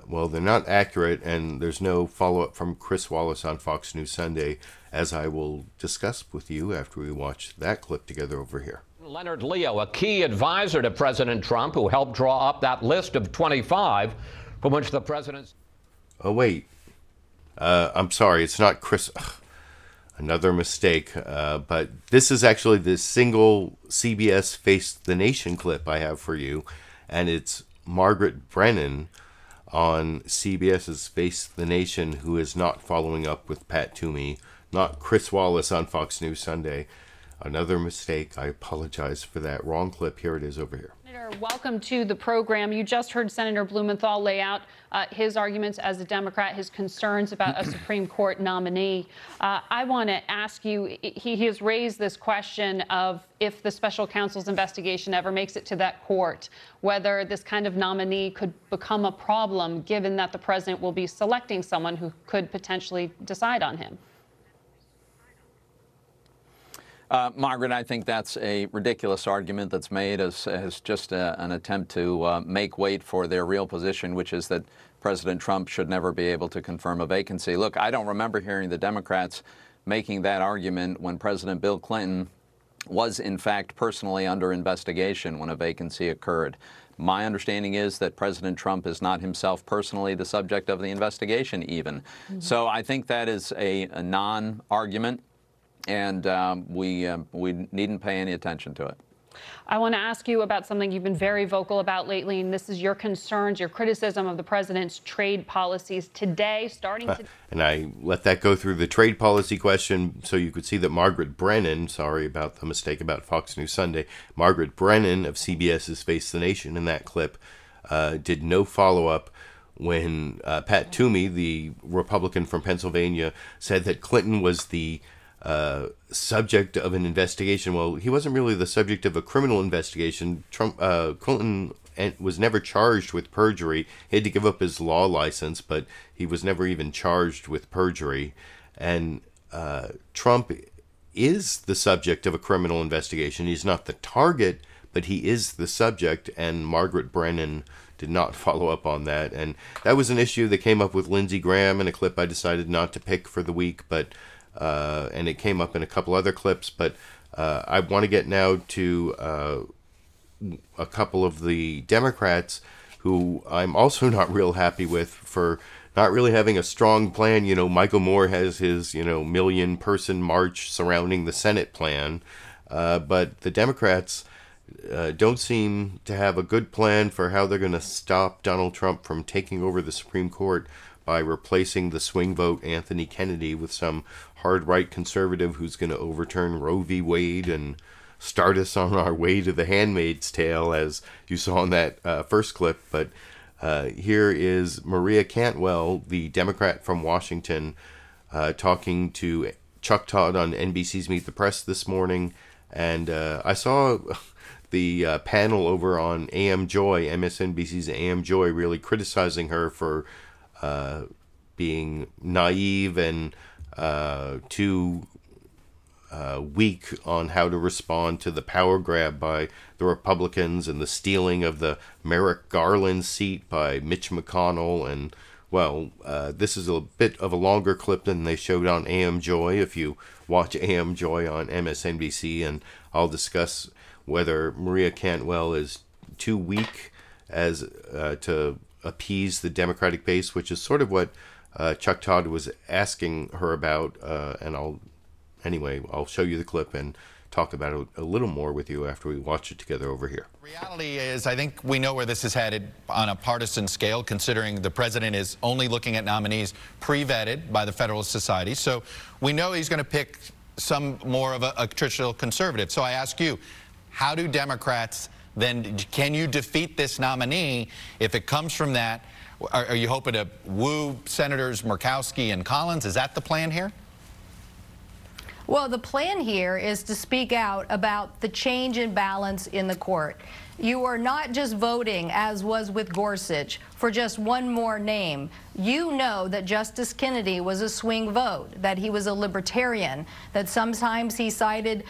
well, they're not accurate, and there's no follow-up from Chris Wallace on Fox News Sunday, as I will discuss with you after we watch that clip together over here. Leonard Leo, a key advisor to President Trump, who helped draw up that list of 25 from which the president's... Oh, wait. I'm sorry. It's not Chris... Ugh, another mistake. But this is actually the single CBS Face the Nation clip I have for you. And it's Margaret Brennan on CBS's Face the Nation, who is not following up with Pat Toomey, not Chris Wallace on Fox News Sunday. Another mistake. I apologize for that. Wrong clip. Here it is over here. Senator, welcome to the program. You just heard Senator Blumenthal lay out his arguments as a Democrat, his concerns about a Supreme Court nominee. I want to ask you, he has raised this question of if the special counsel's investigation ever makes it to that court, whether this kind of nominee could become a problem, given that the president will be selecting someone who could potentially decide on him. Margaret, I think that's a ridiculous argument that's made as just an attempt to make weight for their real position, which is that President Trump should never be able to confirm a vacancy. Look, I don't remember hearing the Democrats making that argument when President Bill Clinton was, in fact, personally under investigation when a vacancy occurred. My understanding is that President Trump is not himself personally the subject of the investigation even. Mm-hmm. So I think that is a non-argument. And we needn't pay any attention to it. I want to ask you about something you've been very vocal about lately, and this is your concerns, your criticism of the president's trade policies today, starting to... And I let that go through the trade policy question so you could see that Margaret Brennan, sorry about the mistake about Fox News Sunday, Margaret Brennan of CBS's Face the Nation in that clip did no follow-up when Pat Toomey, the Republican from Pennsylvania, said that Clinton was the subject of an investigation. Well, he wasn't really the subject of a criminal investigation. Clinton was never charged with perjury. He had to give up his law license, but he was never even charged with perjury. And Trump is the subject of a criminal investigation. He's not the target, but he is the subject, and Margaret Brennan did not follow up on that. And that was an issue that came up with Lindsey Graham in a clip I decided not to pick for the week, but and it came up in a couple other clips, but I want to get now to a couple of the Democrats who I'm also not real happy with for not really having a strong plan. You know, Michael Moore has his, million-person march surrounding the Senate plan, but the Democrats don't seem to have a good plan for how they're going to stop Donald Trump from taking over the Supreme Court by replacing the swing vote Anthony Kennedy with some hard-right conservative who's going to overturn Roe v. Wade and start us on our way to the Handmaid's Tale, as you saw in that first clip. But here is Maria Cantwell, the Democrat from Washington, talking to Chuck Todd on NBC's Meet the Press this morning. And I saw the panel over on AM Joy, MSNBC's AM Joy, really criticizing her for being naive and too weak on how to respond to the power grab by the Republicans and the stealing of the Merrick Garland seat by Mitch McConnell. And, well, this is a bit of a longer clip than they showed on AM Joy, if you watch AM Joy on MSNBC, and I'll discuss whether Maria Cantwell is too weak as to appease the Democratic base, which is sort of what Chuck Todd was asking her about, and I'll show you the clip and talk about it a little more with you after we watch it together over here. Reality is, I think we know where this is headed on a partisan scale, considering the president is only looking at nominees pre-vetted by the Federalist Society. So we know he's going to pick some more of a traditional conservative. So I ask you, how do Democrats then, can you defeat this nominee if it comes from that? Are you hoping to woo Senators Murkowski and Collins? Is that the plan here? Well, the plan here is to speak out about the change in balance in the court. You are not just voting, as was with Gorsuch, for just one more name. You know that Justice Kennedy was a swing vote, that he was a libertarian, that sometimes he sided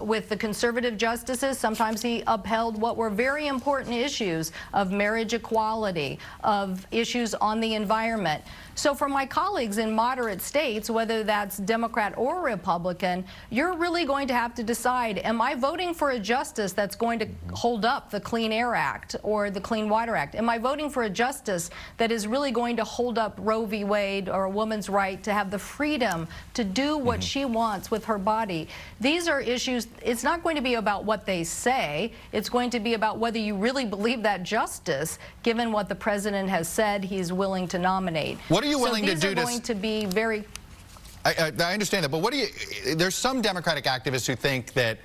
with the conservative justices, sometimes he upheld what were very important issues of marriage equality, of issues on the environment. So for my colleagues in moderate states, whether that's Democrat or Republican, you're really going to have to decide, am I voting for a justice that's going to hold up the Clean Air Act or the Clean Water Act? Am I voting for a justice that is really going to hold up Roe v. Wade or a woman's right to have the freedom to do what she wants with her body? These are issues. It's not going to be about what they say. It's going to be about whether you really believe that justice, given what the president has said he's willing to nominate. What are you willing to do? These are going to be very... I understand that, but what do you... There's some Democratic activists who think that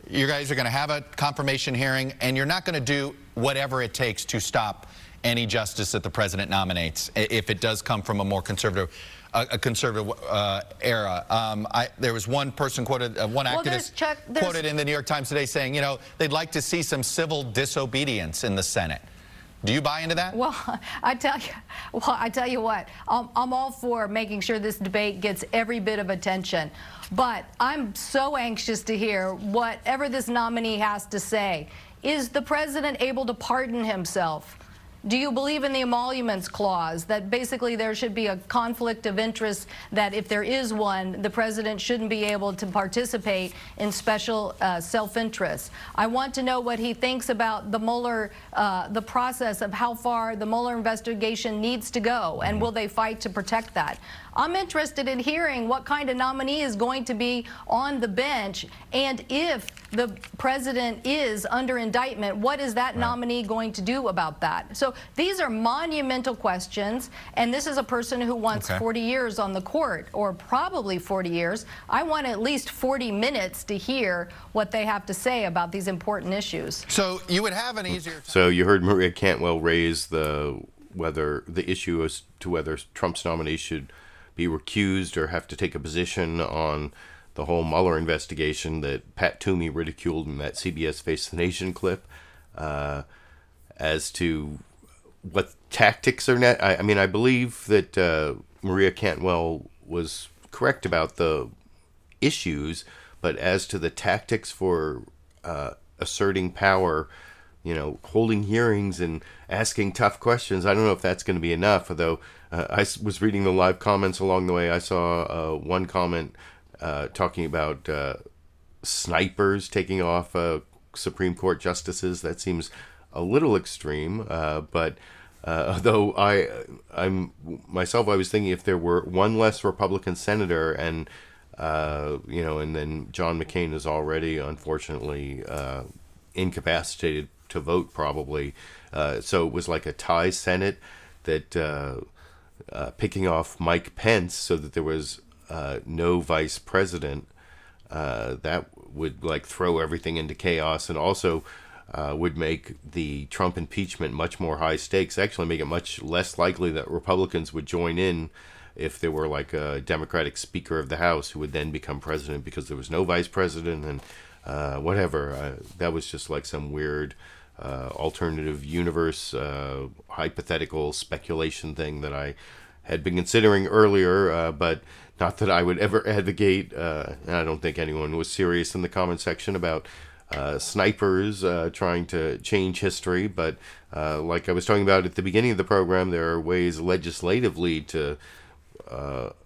you guys are going to have a confirmation hearing and you're not going to do whatever it takes to stop any justice that the president nominates if it does come from a more conservative era. There was one person quoted, one activist quoted in the New York Times today saying, you know, they'd like to see some civil disobedience in the Senate. Do you buy into that? Well, I tell you what, I'm all for making sure this debate gets every bit of attention. But I'm so anxious to hear whatever this nominee has to say. Is the president able to pardon himself? Do you believe in the emoluments clause, that basically there should be a conflict of interest, that if there is one, the president shouldn't be able to participate in special self-interest? I want to know what he thinks about the Mueller, the process of how far the Mueller investigation needs to go, and will they fight to protect that? I'm interested in hearing what kind of nominee is going to be on the bench, and if the president is under indictment, what is that nominee going to do about that? So these are monumental questions, and this is a person who wants 40 years on the court, or probably 40 years. I want at least 40 minutes to hear what they have to say about these important issues. So you would have an easier... So you heard Maria Cantwell raise the issue as to whether Trump's nominee should be recused or have to take a position on the whole Mueller investigation that Pat Toomey ridiculed in that CBS Face the Nation clip, as to what tactics are net. I mean, I believe that Maria Cantwell was correct about the issues, but as to the tactics for asserting power, you know, holding hearings and asking tough questions, I don't know if that's going to be enough. Although I was reading the live comments along the way, I saw one comment talking about snipers taking off Supreme Court justices. That seems a little extreme, but though I was thinking if there were one less Republican senator, and you know, and then John McCain is already unfortunately incapacitated to vote probably. So it was like a tie Senate that picking off Mike Pence so that there was no vice president, that would like throw everything into chaos, and also would make the Trump impeachment much more high stakes, actually make it much less likely that Republicans would join in if there were like a Democratic Speaker of the House who would then become president, because there was no vice president and whatever. That was just like some weird alternative universe, hypothetical speculation thing that I had been considering earlier, but not that I would ever advocate, and I don't think anyone was serious in the comment section about snipers trying to change history. But like I was talking about at the beginning of the program, there are ways legislatively to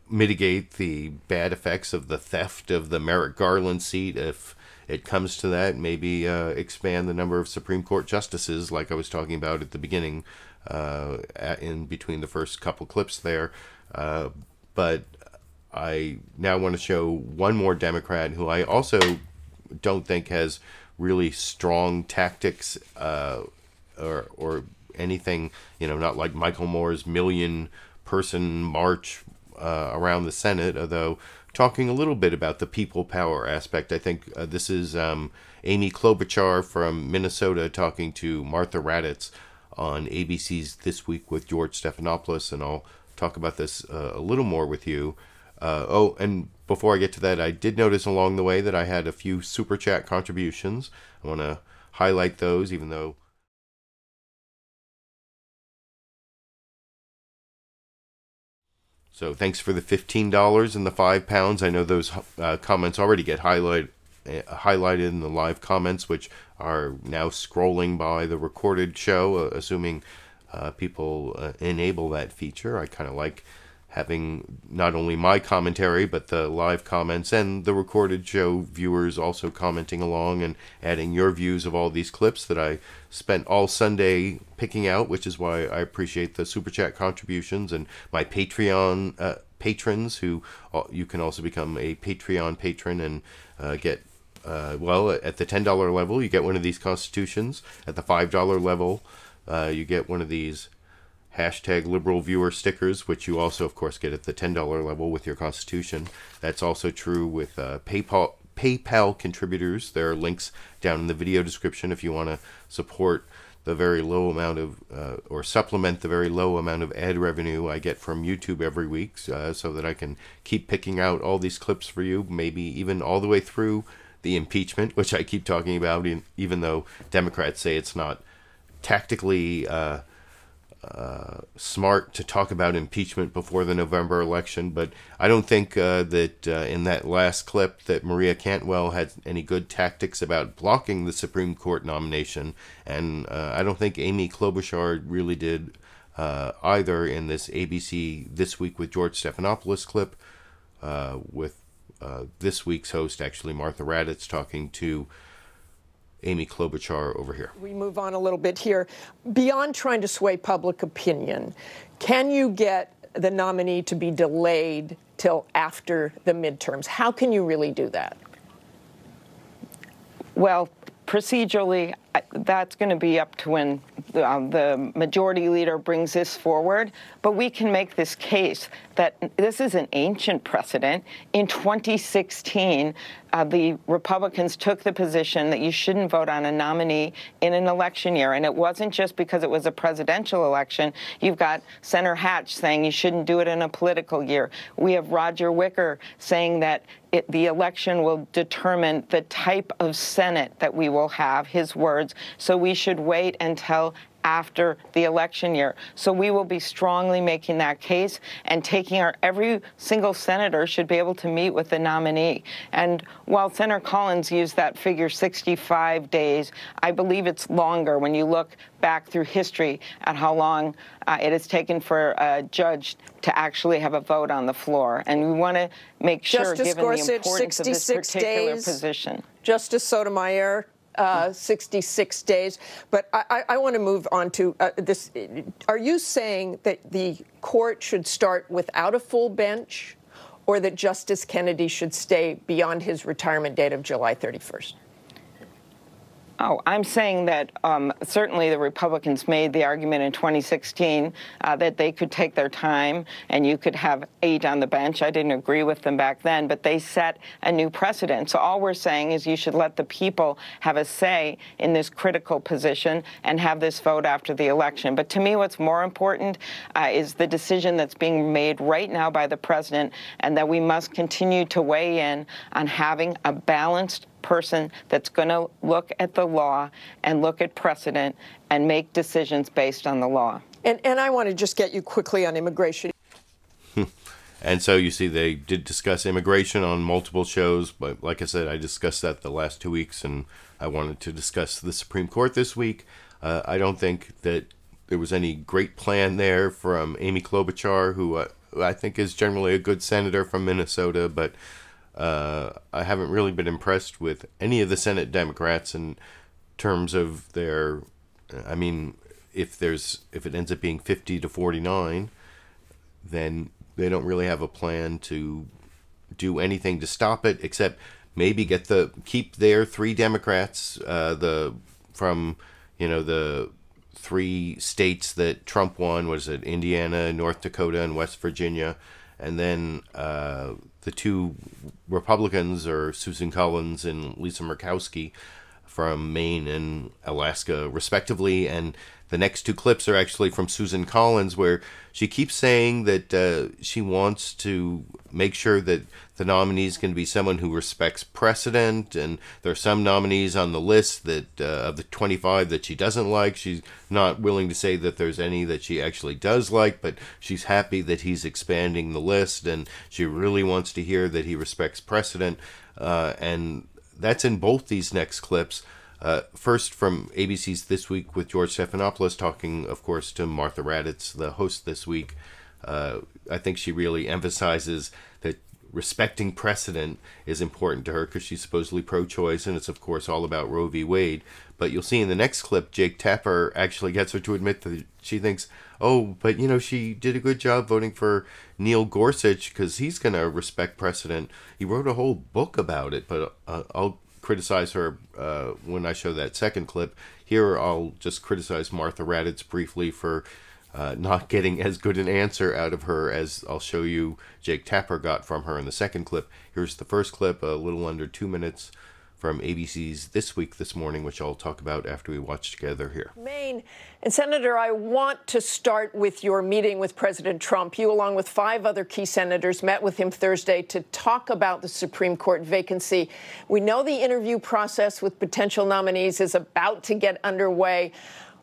mitigate the bad effects of the theft of the Merrick Garland seat if it comes to that. Maybe expand the number of Supreme Court justices, like I was talking about at the beginning, in between the first couple clips there. But I now want to show one more Democrat who I also don't think has really strong tactics or anything, not like Michael Moore's million-person march around the Senate, although talking a little bit about the people power aspect. I think this is Amy Klobuchar from Minnesota talking to Martha Raddatz on ABC's This Week with George Stephanopoulos, and I'll talk about this a little more with you. Oh, and before I get to that, I did notice along the way that I had a few Super Chat contributions. I want to highlight those, even though... So thanks for the $15 and the £5. I know those comments already get highlighted in the live comments, which are now scrolling by the recorded show, assuming people enable that feature. I kind of like having not only my commentary, but the live comments and the recorded show viewers also commenting along and adding your views of all these clips that I spent all Sunday picking out, which is why I appreciate the Super Chat contributions and my Patreon patrons, who you can also become a Patreon patron and get, well, at the $10 level, you get one of these constitutions. At the $5 level, you get one of these #LiberalViewer stickers, which you also, of course, get at the $10 level with your constitution. That's also true with PayPal contributors. There are links down in the video description if you want to support the very low amount of, or supplement the very low amount of ad revenue I get from YouTube every week, so that I can keep picking out all these clips for you, maybe even all the way through the impeachment, which I keep talking about, even though Democrats say it's not tactically smart to talk about impeachment before the November election. But I don't think that in that last clip that Maria Cantwell had any good tactics about blocking the Supreme Court nomination, and I don't think Amy Klobuchar really did either in this ABC This Week with George Stephanopoulos clip, with this week's host, actually Martha Raddatz, talking to Amy Klobuchar over here. We move on a little bit here. Beyond trying to sway public opinion, can you get the nominee to be delayed till after the midterms? How can you really do that? Well, procedurally, that's going to be up to when the majority leader brings this forward. But we can make this case that this is an ancient precedent. In 2016, the Republicans took the position that you shouldn't vote on a nominee in an election year. And it wasn't just because it was a presidential election. You've got Senator Hatch saying you shouldn't do it in a political year. We have Roger Wicker saying that the election will determine the type of Senate that we will have, his words. So we should wait until after the election year. So we will be strongly making that case and taking every single senator should be able to meet with the nominee. And while Senator Collins used that figure 65 days, I believe it's longer when you look back through history at how long it has taken for a judge to actually have a vote on the floor. And we want to make sure, Justice given Gorsuch, the importance of this particular position. Justice Sotomayor, 66 days. But I want to move on to this. Are you saying that the court should start without a full bench, or that Justice Kennedy should stay beyond his retirement date of July 31st? Oh, I'm saying that certainly the Republicans made the argument in 2016 that they could take their time and you could have 8 on the bench. I didn't agree with them back then, but they set a new precedent. So all we're saying is you should let the people have a say in this critical position and have this vote after the election. But to me, what's more important is the decision that's being made right now by the president, and that we must continue to weigh in on having a balanced person that's going to look at the law and look at precedent and make decisions based on the law. And I want to just get you quickly on immigration. And so you see they did discuss immigration on multiple shows, but like I said, I discussed that the last 2 weeks, and I wanted to discuss the Supreme Court this week. I don't think that there was any great plan there from Amy Klobuchar, who I think is generally a good senator from Minnesota, but I haven't really been impressed with any of the Senate Democrats in terms of their, I mean, if it ends up being 50 to 49, then they don't really have a plan to do anything to stop it, except maybe keep their 3 Democrats, from the 3 states that Trump won. Was it Indiana, North Dakota, and West Virginia? And then the 2 Republicans are Susan Collins and Lisa Murkowski from Maine and Alaska, respectively. And the next 2 clips are actually from Susan Collins, where she keeps saying that she wants to make sure that the nominee is going to be someone who respects precedent. And there are some nominees on the list that of the 25 that she doesn't like. She's not willing to say that there's any that she actually does like, but she's happy that he's expanding the list, and she really wants to hear that he respects precedent. And that's in both these next clips. First, from ABC's This Week with George Stephanopoulos, talking, of course, to Martha Raddatz, the host this week. I think she really emphasizes that respecting precedent is important to her because she's supposedly pro-choice, and it's, of course, all about Roe v. Wade. But you'll see in the next clip, Jake Tapper actually gets her to admit that she thinks, oh, but, she did a good job voting for Neil Gorsuch because he's going to respect precedent. He wrote a whole book about it, but I'll criticize her when I show that second clip. Here I'll just criticize Martha Raddatz briefly for not getting as good an answer out of her as I'll show you Jake Tapper got from her in the second clip. Here's the first clip, a little under 2 minutes, from ABC's This Week this morning, which I'll talk about after we watch together here. Maine. And Senator, I want to start with your meeting with President Trump. You, along with 5 other key senators, met with him Thursday to talk about the Supreme Court vacancy. We know the interview process with potential nominees is about to get underway.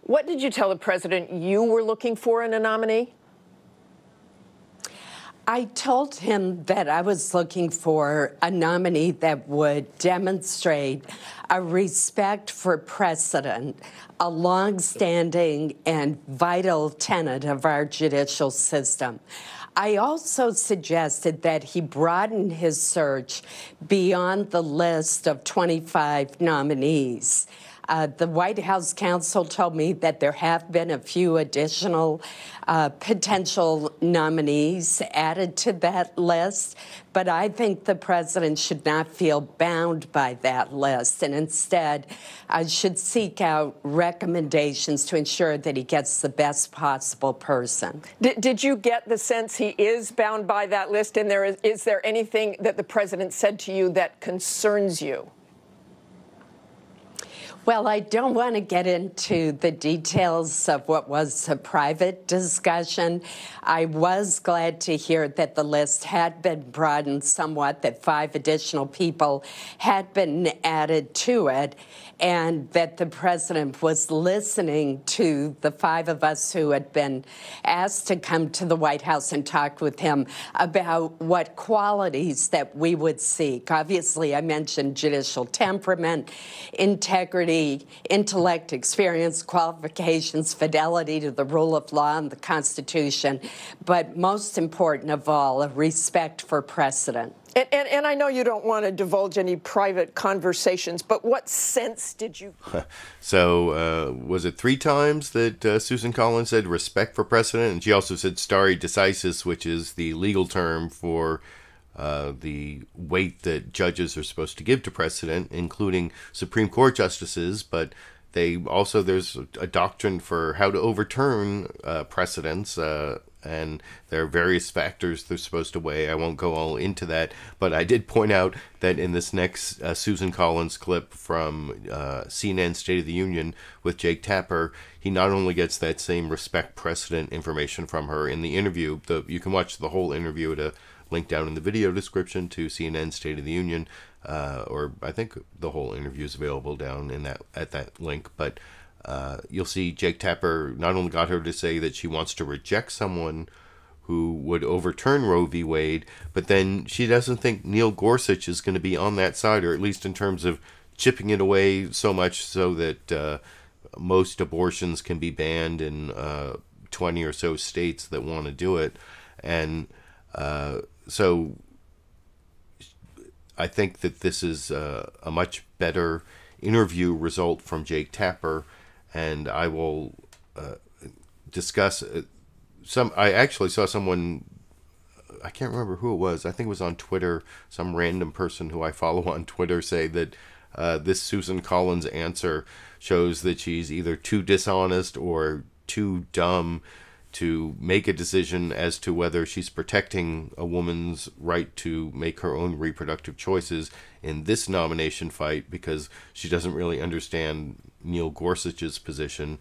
What did you tell the president you were looking for in a nominee? I told him that I was looking for a nominee that would demonstrate a respect for precedent, a longstanding and vital tenet of our judicial system. I also suggested that he broaden his search beyond the list of 25 nominees. The White House counsel told me that there have been a few additional potential nominees added to that list, but I think the president should not feel bound by that list and instead should seek out recommendations to ensure that he gets the best possible person. Did you get the sense he is bound by that list? And is there anything that the president said to you that concerns you? Well, I don't want to get into the details of what was a private discussion. I was glad to hear that the list had been broadened somewhat, that 5 additional people had been added to it, and that the president was listening to the 5 of us who had been asked to come to the White House and talk with him about what qualities that we would seek. Obviously, I mentioned judicial temperament, integrity, intellect, experience, qualifications, fidelity to the rule of law and the Constitution, but most important of all, a respect for precedent. And I know you don't want to divulge any private conversations, but what sense did you? So was it 3 times that Susan Collins said respect for precedent? And she also said stare decisis, which is the legal term for the weight that judges are supposed to give to precedent, including Supreme Court justices, but there's a doctrine for how to overturn precedents, and there are various factors they're supposed to weigh. I won't go all into that, but I did point out that in this next Susan Collins clip from CNN State of the Union with Jake Tapper, he not only gets that same respect precedent information from her in the interview. You can watch the whole interview at a link down in the video description to CNN State of the Union, or I think the whole interview is available down in at that link. But you'll see Jake Tapper not only got her to say that she wants to reject someone who would overturn Roe v. Wade, but then she doesn't think Neil Gorsuch is going to be on that side, or at least in terms of chipping it away so much so that most abortions can be banned in 20 or so states that want to do it. And so I think that this is a much better interview result from Jake Tapper, and I will discuss I actually saw someone, I can't remember who it was, I think it was on Twitter, some random person who I follow on Twitter, say that this Susan Collins answer shows that she's either too dishonest or too dumb to make a decision as to whether she's protecting a woman's right to make her own reproductive choices in this nomination fight, because she doesn't really understand Neil Gorsuch's position.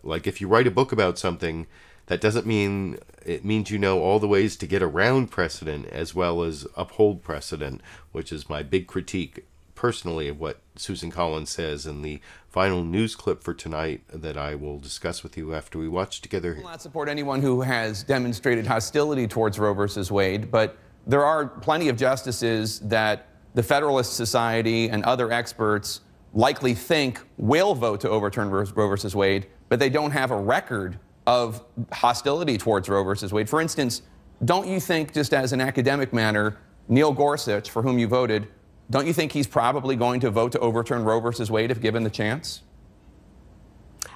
Like, if you write a book about something, that doesn't mean it means you know all the ways to get around precedent as well as uphold precedent, which is my big critique personally of what Susan Collins says in the final news clip for tonight that I will discuss with you after we watch together. I will not support anyone who has demonstrated hostility towards Roe versus Wade, but there are plenty of justices that the Federalist Society and other experts likely think will vote to overturn Roe versus Wade, but they don't have a record of hostility towards Roe versus Wade. For instance, don't you think, just as an academic matter, Neil Gorsuch, for whom you voted, don't you think he's probably going to vote to overturn Roe versus Wade if given the chance?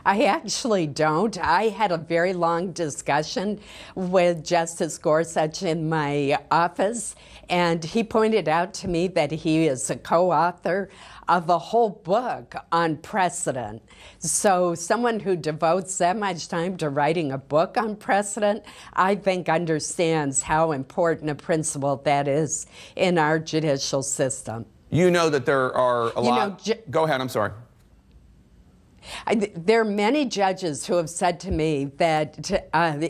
I actually don't. I had a very long discussion with Justice Gorsuch in my office, and he pointed out to me that he is a co-author of a whole book on precedent. So someone who devotes that much time to writing a book on precedent, I think understands how important a principle that is in our judicial system. You know that there are a lot... Go ahead, I'm sorry. There are many judges who have said to me that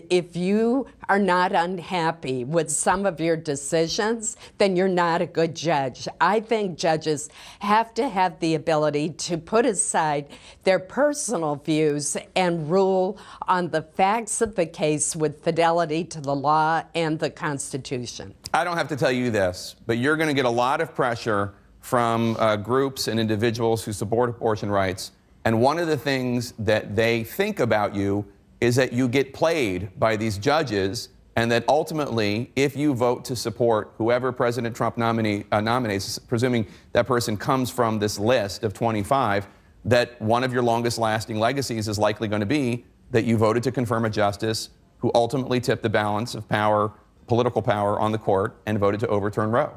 if you are not unhappy with some of your decisions, then you're not a good judge. I think judges have to have the ability to put aside their personal views and rule on the facts of the case with fidelity to the law and the Constitution. I don't have to tell you this, but you're going to get a lot of pressure from groups and individuals who support abortion rights. And one of the things that they think about you is that you get played by these judges, and that ultimately, if you vote to support whoever President Trump nominates, presuming that person comes from this list of 25, that one of your longest lasting legacies is likely going to be that you voted to confirm a justice who ultimately tipped the balance of power, political power, on the court and voted to overturn Roe.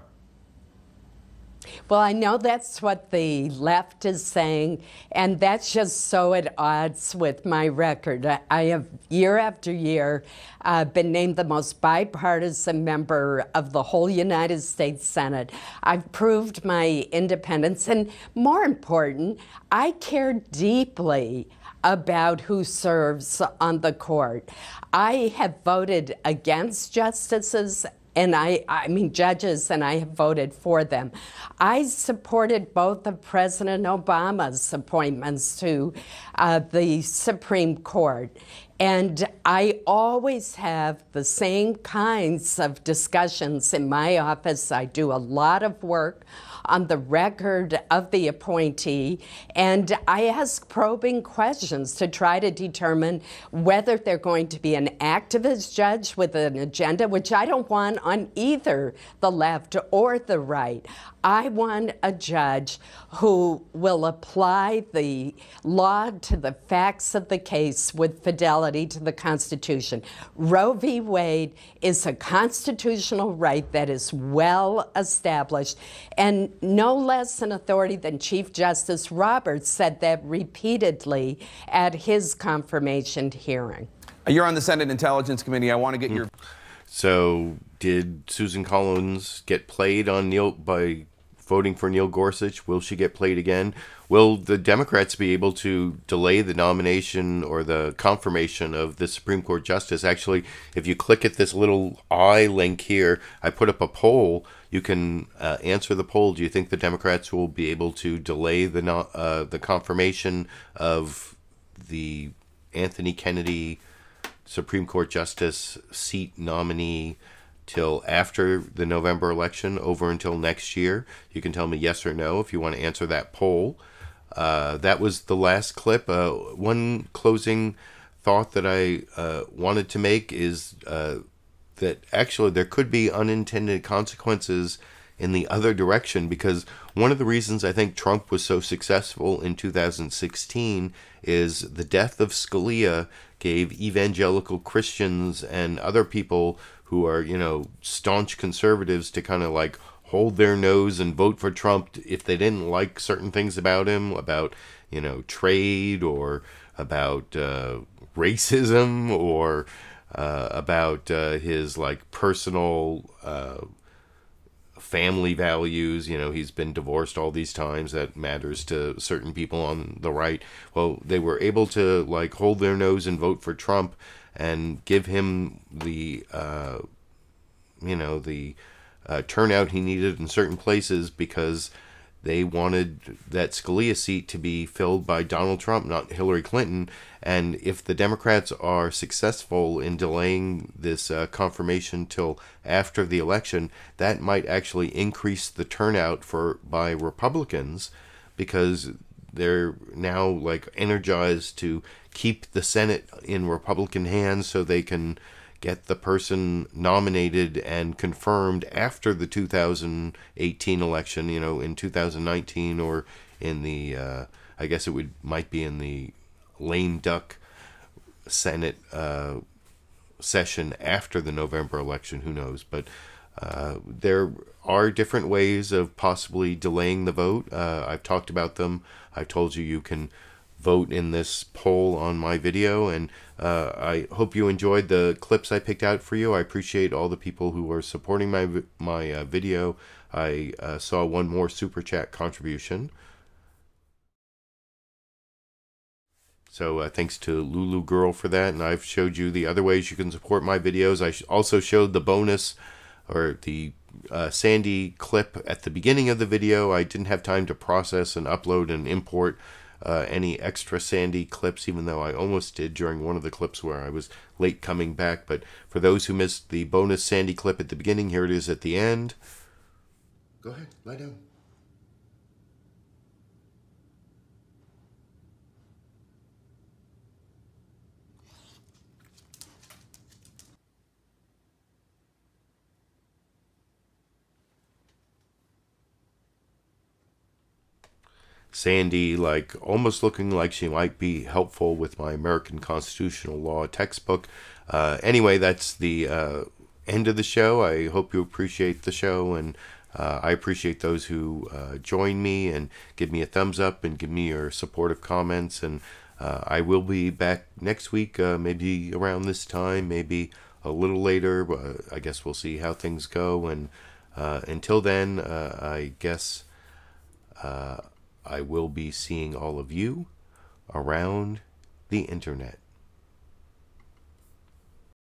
Well, I know that's what the left is saying, and that's just so at odds with my record. I have, year after year, been named the most bipartisan member of the whole United States Senate. I've proved my independence, and more important, I care deeply about who serves on the court. I have voted against justices and I mean judges, and I have voted for them. I supported both of President Obama's appointments to the Supreme Court. And I always have the same kinds of discussions in my office. I do a lot of work on the record of the appointee, and I ask probing questions to try to determine whether they're going to be an activist judge with an agenda, which I don't want on either the left or the right. I want a judge who will apply the law to the facts of the case with fidelity to the Constitution. Roe v. Wade is a constitutional right that is well established, and no less an authority than Chief Justice Roberts said that repeatedly at his confirmation hearing. You're on the Senate Intelligence Committee. I want to get your... So did Susan Collins get played on by voting for Neil Gorsuch? Will she get played again? Will the Democrats be able to delay the nomination or the confirmation of the Supreme Court justice? Actually, if you click at this little I link here, I put up a poll. You can answer the poll. Do you think the Democrats will be able to delay the confirmation of the Anthony Kennedy Supreme Court justice seat nominee till after the November election, over until next year? You can tell me yes or no if you want to answer that poll. That was the last clip. One closing thought that I wanted to make is that actually there could be unintended consequences in the other direction, because one of the reasons I think Trump was so successful in 2016 is the death of Scalia gave evangelical Christians and other people who are, you know, staunch conservatives to kind of like hold their nose and vote for Trump if they didn't like certain things about him, about, you know, trade, or about racism, or about his like personal family values. You know, he's been divorced all these times. That matters to certain people on the right. Well, they were able to like hold their nose and vote for Trump and give him the turnout he needed in certain places, because they wanted that Scalia seat to be filled by Donald Trump, not Hillary Clinton. And if the Democrats are successful in delaying this confirmation till after the election, that might actually increase the turnout by Republicans, because they're now like energized to keep the Senate in Republican hands so they can get the person nominated and confirmed after the 2018 election, you know, in 2019, or in the, I guess it might be in the lame duck Senate session after the November election, who knows. But there are different ways of possibly delaying the vote. I've talked about them. I told you can vote in this poll on my video, and I hope you enjoyed the clips I picked out for you. I appreciate all the people who are supporting my video. I saw one more super chat contribution, so thanks to Lulu Girl for that. And I've showed you the other ways you can support my videos. I also showed the bonus, or the Sandy clip at the beginning of the video. I didn't have time to process and upload and import any extra Sandy clips, even though I almost did during one of the clips where I was late coming back. But for those who missed the bonus Sandy clip at the beginning, here it is at the end. Go ahead, lie down. Sandy, like, almost looking like she might be helpful with my American Constitutional Law textbook. Anyway, that's the end of the show. I hope you appreciate the show, and I appreciate those who join me and give me a thumbs up and give me your supportive comments. And I will be back next week, maybe around this time, maybe a little later. I guess we'll see how things go. And until then, I guess I will be seeing all of you around the internet.